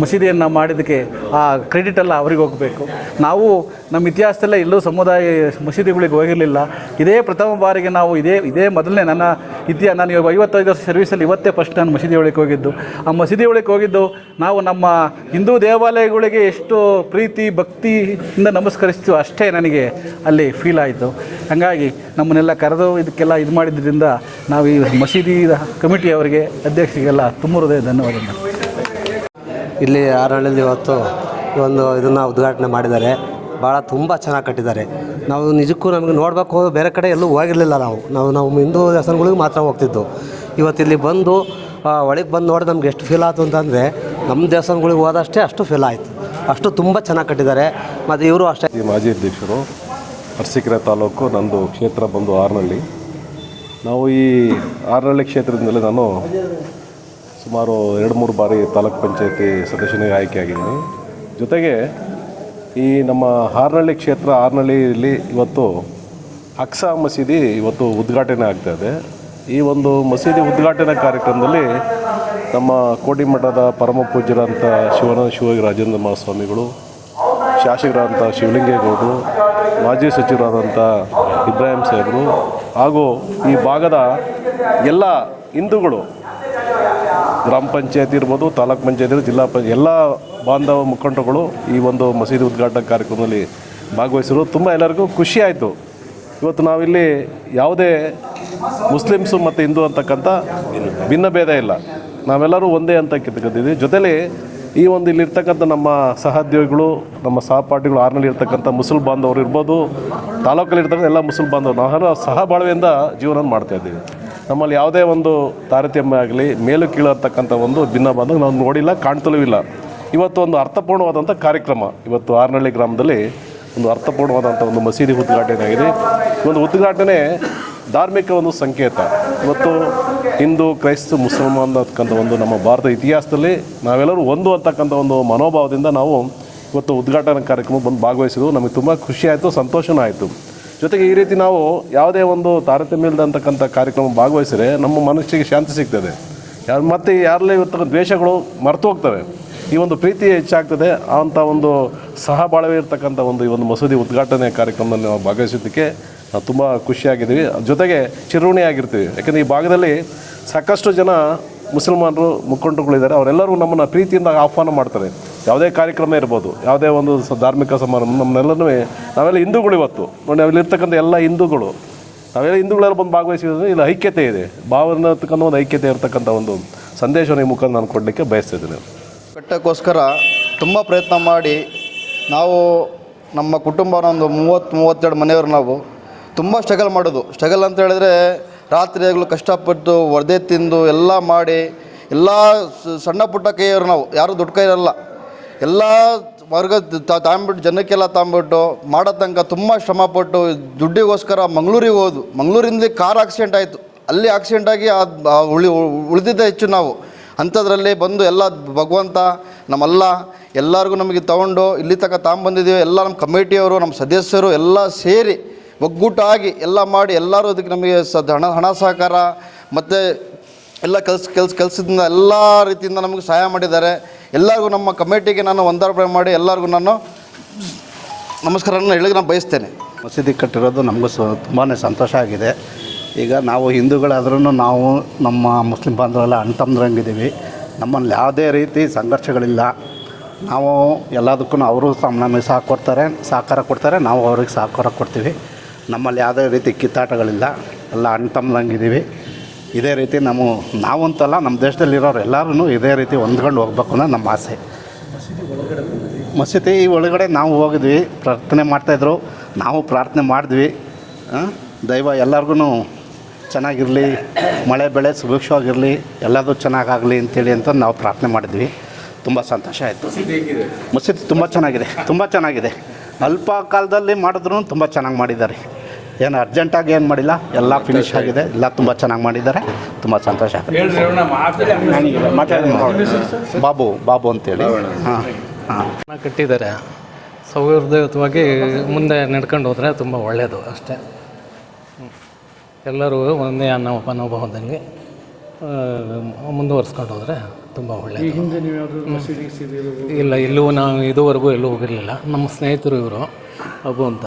ಮಸೀದಿಯನ್ನು ಮಾಡಿದ್ದಕ್ಕೆ ಆ ಕ್ರೆಡಿಟ್ ಎಲ್ಲ ಅವ್ರಿಗೆ ಹೋಗಬೇಕು. ನಾವು ನಮ್ಮ ಇತಿಹಾಸದಲ್ಲೇ ಎಲ್ಲೂ ಸಮುದಾಯ ಮಸೀದಿಗಳಿಗೆ ಹೋಗಿರಲಿಲ್ಲ. ಇದೇ ಪ್ರಥಮ ಬಾರಿಗೆ ನಾವು ಇದೇ ಮೊದಲನೇ ನಾನು 55 ವರ್ಷ ಸರ್ವೀಸಲ್ಲಿ ಇವತ್ತೇ ಫಸ್ಟ್ ನಾನು ಮಸೀದಿ ಒಳಗೆ ಹೋಗಿದ್ದು. ಆ ಮಸೀದಿ ಒಳಗೆ ಹೋಗಿದ್ದು ನಾವು ನಮ್ಮ ಹಿಂದೂ ದೇವಾಲಯಗಳಿಗೆ ಎಷ್ಟು ಪ್ರೀತಿ ಭಕ್ತಿಯಿಂದ ನಮಸ್ಕರಿಸ್ತೀವೋ ಅಷ್ಟೇ ನನಗೆ ಅಲ್ಲಿ ಫೀಲ್ ಆಯಿತು. ಹಾಗಾಗಿ ನಮ್ಮನ್ನೆಲ್ಲ ಕರೆದು ಇದಕ್ಕೆಲ್ಲ ಇದು ಮಾಡಿದ್ದರಿಂದ ನಾವು ಈ ಮಸೀದಿ ಕಮಿಟಿಯವರಿಗೆ ಅಧ್ಯಕ್ಷರಿಗೆಲ್ಲ ತುಂಬ ಹೃದಯ ಧನ್ಯವಾದಗಳು. ಇಲ್ಲಿ ಹಾರನಹಳ್ಳಿಯಲ್ಲಿ ಇವತ್ತು ಒಂದು ಇದನ್ನು ಉದ್ಘಾಟನೆ ಮಾಡಿದ್ದಾರೆ. ಭಾಳ ತುಂಬ ಚೆನ್ನಾಗಿ ಕಟ್ಟಿದ್ದಾರೆ. ನಾವು ನಿಜಕ್ಕೂ ನಮಗೆ ನೋಡಬೇಕು, ಬೇರೆ ಕಡೆ ಎಲ್ಲೂ ಹೋಗಿರಲಿಲ್ಲ. ನಾವು ಹಿಂದೂ ದೇವಸ್ಥಾನಗಳಿಗೆ ಮಾತ್ರ ಹೋಗ್ತಿದ್ದು. ಇವತ್ತಿಲ್ಲಿ ಬಂದು ಒಳಗೆ ಬಂದು ನೋಡಿ ನಮ್ಗೆ ಎಷ್ಟು ಫೀಲ್ ಆಯಿತು ಅಂತಂದರೆ ನಮ್ಮ ದೇವಸ್ಥಾನಗಳಿಗೆ ಹೋದಷ್ಟೇ ಅಷ್ಟು ಫೀಲ್ ಆಯಿತು. ಅಷ್ಟು ತುಂಬ ಚೆನ್ನಾಗಿ ಕಟ್ಟಿದ್ದಾರೆ. ಮತ್ತು ಇವರು ಅಷ್ಟೇ. ಮಾಜಿ ಅಧ್ಯಕ್ಷರು, ಅರಸೀಕೆರೆ ತಾಲೂಕು, ನಂದು ಕ್ಷೇತ್ರ ಬಂದು ಹಾರನಹಳ್ಳಿ. ನಾವು ಈ ಹಾರನಹಳ್ಳಿ ಕ್ಷೇತ್ರದಿಂದಲೇ ನಾನು ಸುಮಾರು 2-3 ಬಾರಿ ತಾಲೂಕ್ ಪಂಚಾಯತಿ ಸದಸ್ಯನಿಗೆ ಆಯ್ಕೆಯಾಗಿದ್ದೀನಿ. ಜೊತೆಗೆ ಈ ನಮ್ಮ ಹಾರನಹಳ್ಳಿ ಕ್ಷೇತ್ರ, ಹಾರನಹಳ್ಳಿಯಲ್ಲಿ ಇವತ್ತು ಅಕ್ಸಾ ಮಸೀದಿ ಇವತ್ತು ಉದ್ಘಾಟನೆ ಆಗ್ತಾಯಿದೆ. ಈ ಒಂದು ಮಸೀದಿ ಉದ್ಘಾಟನಾ ಕಾರ್ಯಕ್ರಮದಲ್ಲಿ ನಮ್ಮ ಕೋಡಿಮಠದ ಪರಮ ಪೂಜ್ಯರಂಥ ಶಿವಾನಂದ ರಾಜೇಂದ್ರ ಮಹಾಸ್ವಾಮಿಗಳು, ಶಾಸಕರಾದಂಥ ಶಿವಲಿಂಗೇಗೌಡರು, ಮಾಜಿ ಸಚಿವರಾದಂಥ ಇಬ್ರಾಹಿಂ ಸಾಹೇಬರು ಹಾಗೂ ಈ ಭಾಗದ ಎಲ್ಲ ಹಿಂದೂಗಳು, ಗ್ರಾಮ ಪಂಚಾಯತಿ ಇರ್ಬೋದು, ತಾಲೂಕ್ ಪಂಚಾಯತಿ, ಜಿಲ್ಲಾ ಎಲ್ಲ ಬಾಂಧವ ಮುಖಂಡರುಗಳು ಈ ಒಂದು ಮಸೀದಿ ಉದ್ಘಾಟನಾ ಕಾರ್ಯಕ್ರಮದಲ್ಲಿ ಭಾಗವಹಿಸಿದ್ರು. ತುಂಬ ಎಲ್ಲರಿಗೂ ಖುಷಿ ಆಯಿತು. ಇವತ್ತು ನಾವಿಲ್ಲಿ ಯಾವುದೇ ಮುಸ್ಲಿಮ್ಸು ಮತ್ತು ಹಿಂದೂ ಅಂತಕ್ಕಂಥ ಭಿನ್ನ ಭೇದ ಇಲ್ಲ, ನಾವೆಲ್ಲರೂ ಒಂದೇ ಅಂತ ಕಿತ್ಕೊಂಡಿದ್ದೀವಿ. ಜೊತೆಲಿ ಈ ಒಂದು ಇಲ್ಲಿರ್ತಕ್ಕಂಥ ನಮ್ಮ ಸಹೋದ್ಯೋಗಿಗಳು, ನಮ್ಮ ಸಹಪಾಠಿಗಳು, ಹಾರನಹಳ್ಳಿ ಇರ್ತಕ್ಕಂಥ ಮುಸಲ್ ಬಾಂಧವರು ಇರ್ಬೋದು, ತಾಲೂಕಲ್ಲಿ ಇರ್ತಕ್ಕಂಥ ಎಲ್ಲ ಮುಸಲ್ ಬಾಂಧವರು ನಾವು ಸಹಬಾಳ್ವೆಯಿಂದ ಜೀವನ ಮಾಡ್ತಾಯಿದ್ದೀವಿ. ನಮ್ಮಲ್ಲಿ ಯಾವುದೇ ಒಂದು ತಾರತಮ್ಯ ಆಗಲಿ, ಮೇಲು ಕೀಳು ಅಂತಕ್ಕಂಥ ಒಂದು ಭಿನ್ನ ಬಾಂಧವ ನಾವು ನೋಡಿಲ್ಲ, ಕಾಣ್ತಲೂ ಇಲ್ಲ. ಇವತ್ತು ಒಂದು ಅರ್ಥಪೂರ್ಣವಾದಂಥ ಕಾರ್ಯಕ್ರಮ ಇವತ್ತು ಹಾರನಹಳ್ಳಿ ಗ್ರಾಮದಲ್ಲಿ ಒಂದು ಅರ್ಥಪೂರ್ಣವಾದಂಥ ಒಂದು ಮಸೀದಿ ಉದ್ಘಾಟನೆ ಆಗಿದೆ. ಒಂದು ಉದ್ಘಾಟನೆ ಧಾರ್ಮಿಕ ಒಂದು ಸಂಕೇತ. ಇವತ್ತು ಹಿಂದೂ, ಕ್ರೈಸ್ತ, ಮುಸಲ್ಮಾನ್ ಅಂತಕ್ಕಂಥ ಒಂದು ನಮ್ಮ ಭಾರತ ಇತಿಹಾಸದಲ್ಲಿ ನಾವೆಲ್ಲರೂ ಒಂದು ಅಂತಕ್ಕಂಥ ಒಂದು ಮನೋಭಾವದಿಂದ ನಾವು ಇವತ್ತು ಉದ್ಘಾಟನಾ ಕಾರ್ಯಕ್ರಮ ಬಂದು ಭಾಗವಹಿಸಿದ್ವು. ನಮಗೆ ತುಂಬ ಖುಷಿ ಆಯಿತು, ಸಂತೋಷನೂ ಆಯಿತು. ಜೊತೆಗೆ ಈ ರೀತಿ ನಾವು ಯಾವುದೇ ಒಂದು ತಾರತಮ್ಯ ಇಲ್ಲದಂತಕ್ಕಂಥ ಕಾರ್ಯಕ್ರಮ ಭಾಗವಹಿಸಿದರೆ ನಮ್ಮ ಮನಸ್ಸಿಗೆ ಶಾಂತಿ ಸಿಗ್ತದೆ. ಮತ್ತು ಯಾರಲ್ಲೇ ಇವತ್ತು ದ್ವೇಷಗಳು ಮರೆತು ಹೋಗ್ತವೆ, ಈ ಒಂದು ಪ್ರೀತಿ ಹೆಚ್ಚಾಗ್ತದೆ. ಅಂಥ ಒಂದು ಸಹಬಾಳ್ವೆ ಇರ್ತಕ್ಕಂಥ ಈ ಒಂದು ಮಸೂದಿ ಉದ್ಘಾಟನೆ ಕಾರ್ಯಕ್ರಮದಲ್ಲಿ ನಾವು ಭಾಗವಹಿಸೋದಕ್ಕೆ ನಾವು ತುಂಬ ಖುಷಿಯಾಗಿದ್ದೀವಿ. ಜೊತೆಗೆ ಚಿರಋಣಿಯಾಗಿರ್ತೀವಿ. ಯಾಕೆಂದರೆ ಈ ಭಾಗದಲ್ಲಿ ಸಾಕಷ್ಟು ಜನ ಮುಸಲ್ಮಾನರು ಮುಖಂಡರುಗಳಿದ್ದಾರೆ. ಅವರೆಲ್ಲರೂ ನಮ್ಮನ್ನು ಪ್ರೀತಿಯಿಂದ ಆಹ್ವಾನ ಮಾಡ್ತಾರೆ. ಯಾವುದೇ ಕಾರ್ಯಕ್ರಮ ಇರ್ಬೋದು, ಯಾವುದೇ ಒಂದು ಧಾರ್ಮಿಕ ಸಮಾರಂಭ, ನಮ್ಮನ್ನೆಲ್ಲನೂ ನಾವೆಲ್ಲ ಹಿಂದೂಗಳು. ಇವತ್ತು ನೋಡಿ, ನಾವಿಲ್ಲಿರ್ತಕ್ಕಂಥ ಎಲ್ಲ ಹಿಂದೂಗಳು, ನಾವೆಲ್ಲ ಹಿಂದೂಗಳೆಲ್ಲ ಬಂದು ಭಾಗವಹಿಸಿದ್ರೆ ಇಲ್ಲಿ ಐಕ್ಯತೆ ಇದೆ, ಭಾವನೆ ಇರ್ತಕ್ಕಂಥ ಒಂದು ಐಕ್ಯತೆ ಇರ್ತಕ್ಕಂಥ ಒಂದು ಸಂದೇಶವನ್ನು ಈ ಮುಖಾಂತರ ನಾನು ಕೊಡಲಿಕ್ಕೆ ಬಯಸ್ತಿದ್ದೀನಿ. ಕಟ್ಟಕ್ಕೋಸ್ಕರ ತುಂಬ ಪ್ರಯತ್ನ ಮಾಡಿ ನಾವು ನಮ್ಮ ಕುಟುಂಬನ ಒಂದು 30-32 ಮನೆಯವರು ನಾವು ತುಂಬ ಸ್ಟ್ರಗಲ್ ಅಂತ ಹೇಳಿದ್ರೆ ರಾತ್ರಿಯಾಗಲೂ ಕಷ್ಟಪಟ್ಟು ವರದೆ ತಿಂದು ಎಲ್ಲ ಮಾಡಿ, ಎಲ್ಲ ಸಣ್ಣ ಪುಟ್ಟ ಕೈಯವರು ನಾವು, ಯಾರೂ ದೊಡ್ಡ ಕೈ ಇರಲ್ಲ, ಎಲ್ಲ ವರ್ಗ ತಾಂಬಿಟ್ಟು ಜನಕ್ಕೆಲ್ಲ ತಾಂಬಿಟ್ಟು ಮಾಡೋ ತನಕ ತುಂಬ ಶ್ರಮಪಟ್ಟು ದುಡ್ಡಿಗೋಸ್ಕರ ಮಂಗಳೂರಿಗೆ ಹೋದು. ಮಂಗಳೂರಿಂದ ಕಾರ್ ಆಕ್ಸಿಡೆಂಟ್ ಆಯಿತು, ಅಲ್ಲಿ ಆಕ್ಸಿಡೆಂಟ್ ಆಗಿ ಉಳಿದಿದ್ದ ಹೆಚ್ಚು ನಾವು. ಅಂಥದ್ರಲ್ಲಿ ಬಂದು ಎಲ್ಲ ಭಗವಂತ ನಮ್ಮೆಲ್ಲ ಎಲ್ಲರಿಗೂ ನಮಗೆ ತೊಗೊಂಡು ಇಲ್ಲಿ ತನಕ ತಗೊಂಬಂದಿದ್ದೀವಿ. ಎಲ್ಲ ನಮ್ಮ ಕಮಿಟಿಯವರು, ನಮ್ಮ ಸದಸ್ಯರು ಎಲ್ಲ ಸೇರಿ ಒಗ್ಗೂಟಾಗಿ ಎಲ್ಲ ಮಾಡಿ ಎಲ್ಲರೂ ಅದಕ್ಕೆ ನಮಗೆ ಹಣ ಸಹಕಾರ ಮತ್ತು ಎಲ್ಲ ಕೆಲಸದಿಂದ ಎಲ್ಲ ರೀತಿಯಿಂದ ನಮಗೆ ಸಹಾಯ ಮಾಡಿದ್ದಾರೆ. ಎಲ್ಲರಿಗೂ ನಮ್ಮ ಕಮಿಟಿಗೆ ನಾನು ವಂದನೆ ಮಾಡಿ ಎಲ್ಲರಿಗೂ ನಾನು ನಮಸ್ಕಾರನ ಹೇಳಿ ನಾನು ಬಯಸ್ತೇನೆ. ಮಸೀದಿ ಕಟ್ಟಿರೋದು ನಮಗೂ ತುಂಬಾ ಸಂತೋಷ ಆಗಿದೆ. ಈಗ ನಾವು ಹಿಂದೂಗಳಾದ್ರೂ ನಾವು ನಮ್ಮ ಮುಸ್ಲಿಂ ಬಾಂಧವರೆಲ್ಲ ಅಣ್ತಮ್ಮರಂಗಿದ್ದೀವಿ. ನಮ್ಮಲ್ಲಿ ಯಾವುದೇ ರೀತಿ ಸಂಘರ್ಷಗಳಿಲ್ಲ. ನಾವು ಎಲ್ಲದಕ್ಕೂ ಅವರು ನಮಗೆ ಸಹಕಾರ ಕೊಡ್ತಾರೆ, ನಾವು ಅವ್ರಿಗೆ ಸಹಕಾರ ಕೊಡ್ತೀವಿ. ನಮ್ಮಲ್ಲಿ ಯಾವುದೇ ರೀತಿ ಕಿತ್ತಾಟಗಳಿಲ್ಲ, ಎಲ್ಲ ಅಣ್ತಮ್ಮರಂಗಿದ್ದೀವಿ. ಇದೇ ರೀತಿ ನಾವು ಅಂತಲ್ಲ, ನಮ್ಮ ದೇಶದಲ್ಲಿರೋರು ಎಲ್ಲರೂ ಇದೇ ರೀತಿ ಹೊಂದ್ಕೊಂಡು ಹೋಗ್ಬೇಕು ಅನ್ನೋ ನಮ್ಮ ಆಸೆ. ಮಸೀದಿ ಒಳಗಡೆ ನಾವು ಹೋಗಿದ್ವಿ, ಪ್ರಾರ್ಥನೆ ಮಾಡ್ತಾಯಿದ್ರು, ನಾವು ಪ್ರಾರ್ಥನೆ ಮಾಡಿದ್ವಿ. ದೈವ ಎಲ್ಲರಿಗೂ ಚೆನ್ನಾಗಿರಲಿ, ಮಳೆ ಬೆಳೆ ಸುಭಿಕ್ಷವಾಗಿರಲಿ, ಎಲ್ಲದೂ ಚೆನ್ನಾಗಾಗಲಿ ಅಂತೇಳಿ ಅಂತ ನಾವು ಪ್ರಾರ್ಥನೆ ಮಾಡಿದ್ವಿ. ತುಂಬ ಸಂತೋಷ ಆಯಿತು. ಮಸೀದಿ ತುಂಬ ಚೆನ್ನಾಗಿದೆ. ಅಲ್ಪ ಕಾಲದಲ್ಲಿ ಮಾಡಿದ್ರು ತುಂಬ ಚೆನ್ನಾಗಿ ಮಾಡಿದ್ದಾರೆ. ಏನು ಅರ್ಜೆಂಟಾಗಿ ಏನು ಮಾಡಿಲ್ಲ, ಎಲ್ಲ ಫಿನಿಶ್ ಆಗಿದೆ, ಎಲ್ಲ ತುಂಬ ಚೆನ್ನಾಗಿ ಮಾಡಿದ್ದಾರೆ. ತುಂಬ ಸಂತೋಷ ಆಗುತ್ತೆ. ಬಾಬು ಅಂತೇಳಿ ಕಟ್ಟಿದ್ದಾರೆ. ಸೌಹಾರ್ದಯುತವಾಗಿ ಮುಂದೆ ನಡ್ಕೊಂಡು ಹೋದರೆ ತುಂಬ ಒಳ್ಳೆಯದು ಅಷ್ಟೇ. ಎಲ್ಲರೂ ಒಂದೇ ಅನ್ನೋ ಮನೋಭಾವದಲ್ಲಿ ಮುಂದುವರ್ಸ್ಕೊಂಡು ಹೋದರೆ ತುಂಬ ಈ ಒಳ್ಳೆಯದು. ಹಿಂದೆ ನೀವು ಯಾವುದು ಮಸೀದಿ ಇಲ್ಲ, ಎಲ್ಲೂ ನಾವು ಇದುವರೆಗೂ ಎಲ್ಲೂ ಹೋಗಿರಲಿಲ್ಲ. ನಮ್ಮ ಸ್ನೇಹಿತರು ಇವರು ಅಬು ಅಂತ,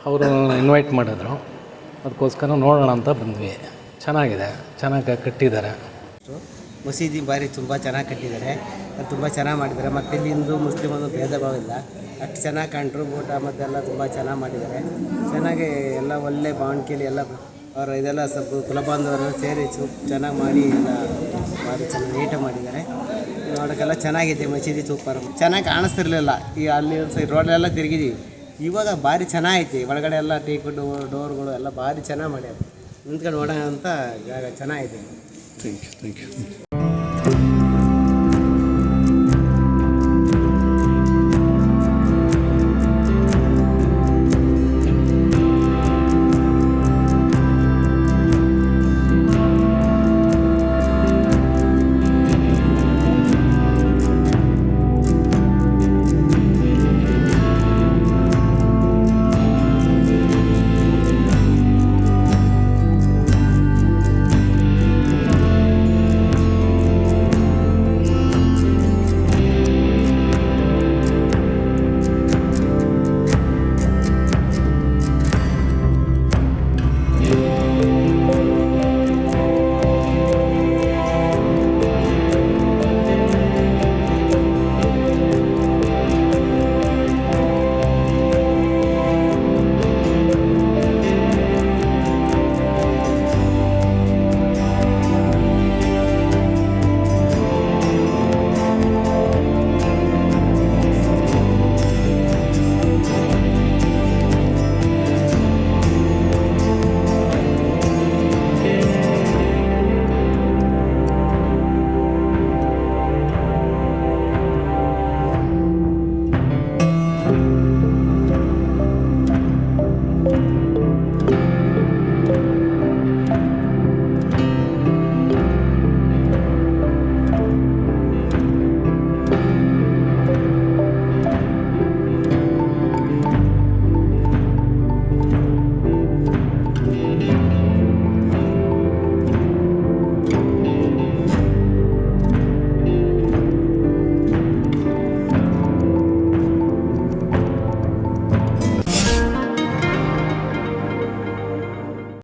ಅವರು ಇನ್ವೈಟ್ ಮಾಡಿದ್ರು, ಅದಕ್ಕೋಸ್ಕರ ನೋಡೋಣ ಅಂತ ಬಂದ್ವಿ. ಚೆನ್ನಾಗಿದೆ, ಚೆನ್ನಾಗಿ ಕಟ್ಟಿದ್ದಾರೆ. ಮಸೀದಿ ಬಾರಿ ತುಂಬ ಚೆನ್ನಾಗಿ ಕಟ್ಟಿದ್ದಾರೆ, ತುಂಬ ಚೆನ್ನಾಗಿ ಮಾಡಿದ್ದಾರೆ. ಮತ್ತು ಇಲ್ಲಿ ಹಿಂದೂ ಮುಸ್ಲಿಮ್ ಅನ್ನೋ ಭೇದ ಭಾವ ಇಲ್ಲ, ಅಷ್ಟು ಚೆನ್ನಾಗಿ ಕಂಡ್ರು. ಊಟ ಮತ್ತೆಲ್ಲ ತುಂಬ ಚೆನ್ನಾಗಿ ಮಾಡಿದ್ದಾರೆ. ಚೆನ್ನಾಗಿ ಎಲ್ಲ ಒಳ್ಳೆ ಬಾಣ್ಕೆಲಿ ಎಲ್ಲ ಅವರು ಇದೆಲ್ಲ ಸ್ವಲ್ಪ ಕುಲಬಾಂಧವರನ್ನು ಸೇರಿ ಚೆನ್ನಾಗಿ ಮಾಡಿ ಎಲ್ಲ ಭಾರಿ ಚೆನ್ನಾಗಿ ನೀಟಾಗಿ ಮಾಡಿದ್ದಾರೆ. ನೋಡೋಕ್ಕೆಲ್ಲ ಚೆನ್ನಾಗಿದೆ ಮಸೀದಿ, ಸೂಪರ್. ಚೆನ್ನಾಗಿ ಕಾಣಿಸ್ತಿರ್ಲಿಲ್ಲ, ಈ ಅಲ್ಲಿ ಒಂದು ಸೈಡ್ ರೋಡೆಲ್ಲ ತಿರುಗಿದ್ದೀವಿ, ಇವಾಗ ಭಾರಿ ಚೆನ್ನಾಗೈತಿ. ಒಳಗಡೆ ಎಲ್ಲ ಟೀಕು ಡೋರ್ಗಳು ಎಲ್ಲ ಭಾರಿ ಚೆನ್ನಾಗಿ ಮಾಡ್ಯಾರ. ನಿಂತ್ಕೊಂಡು ನೋಡೋಣ ಅಂತ ಜಾಗ ಚೆನ್ನಾಗಿದೆ. Thank you.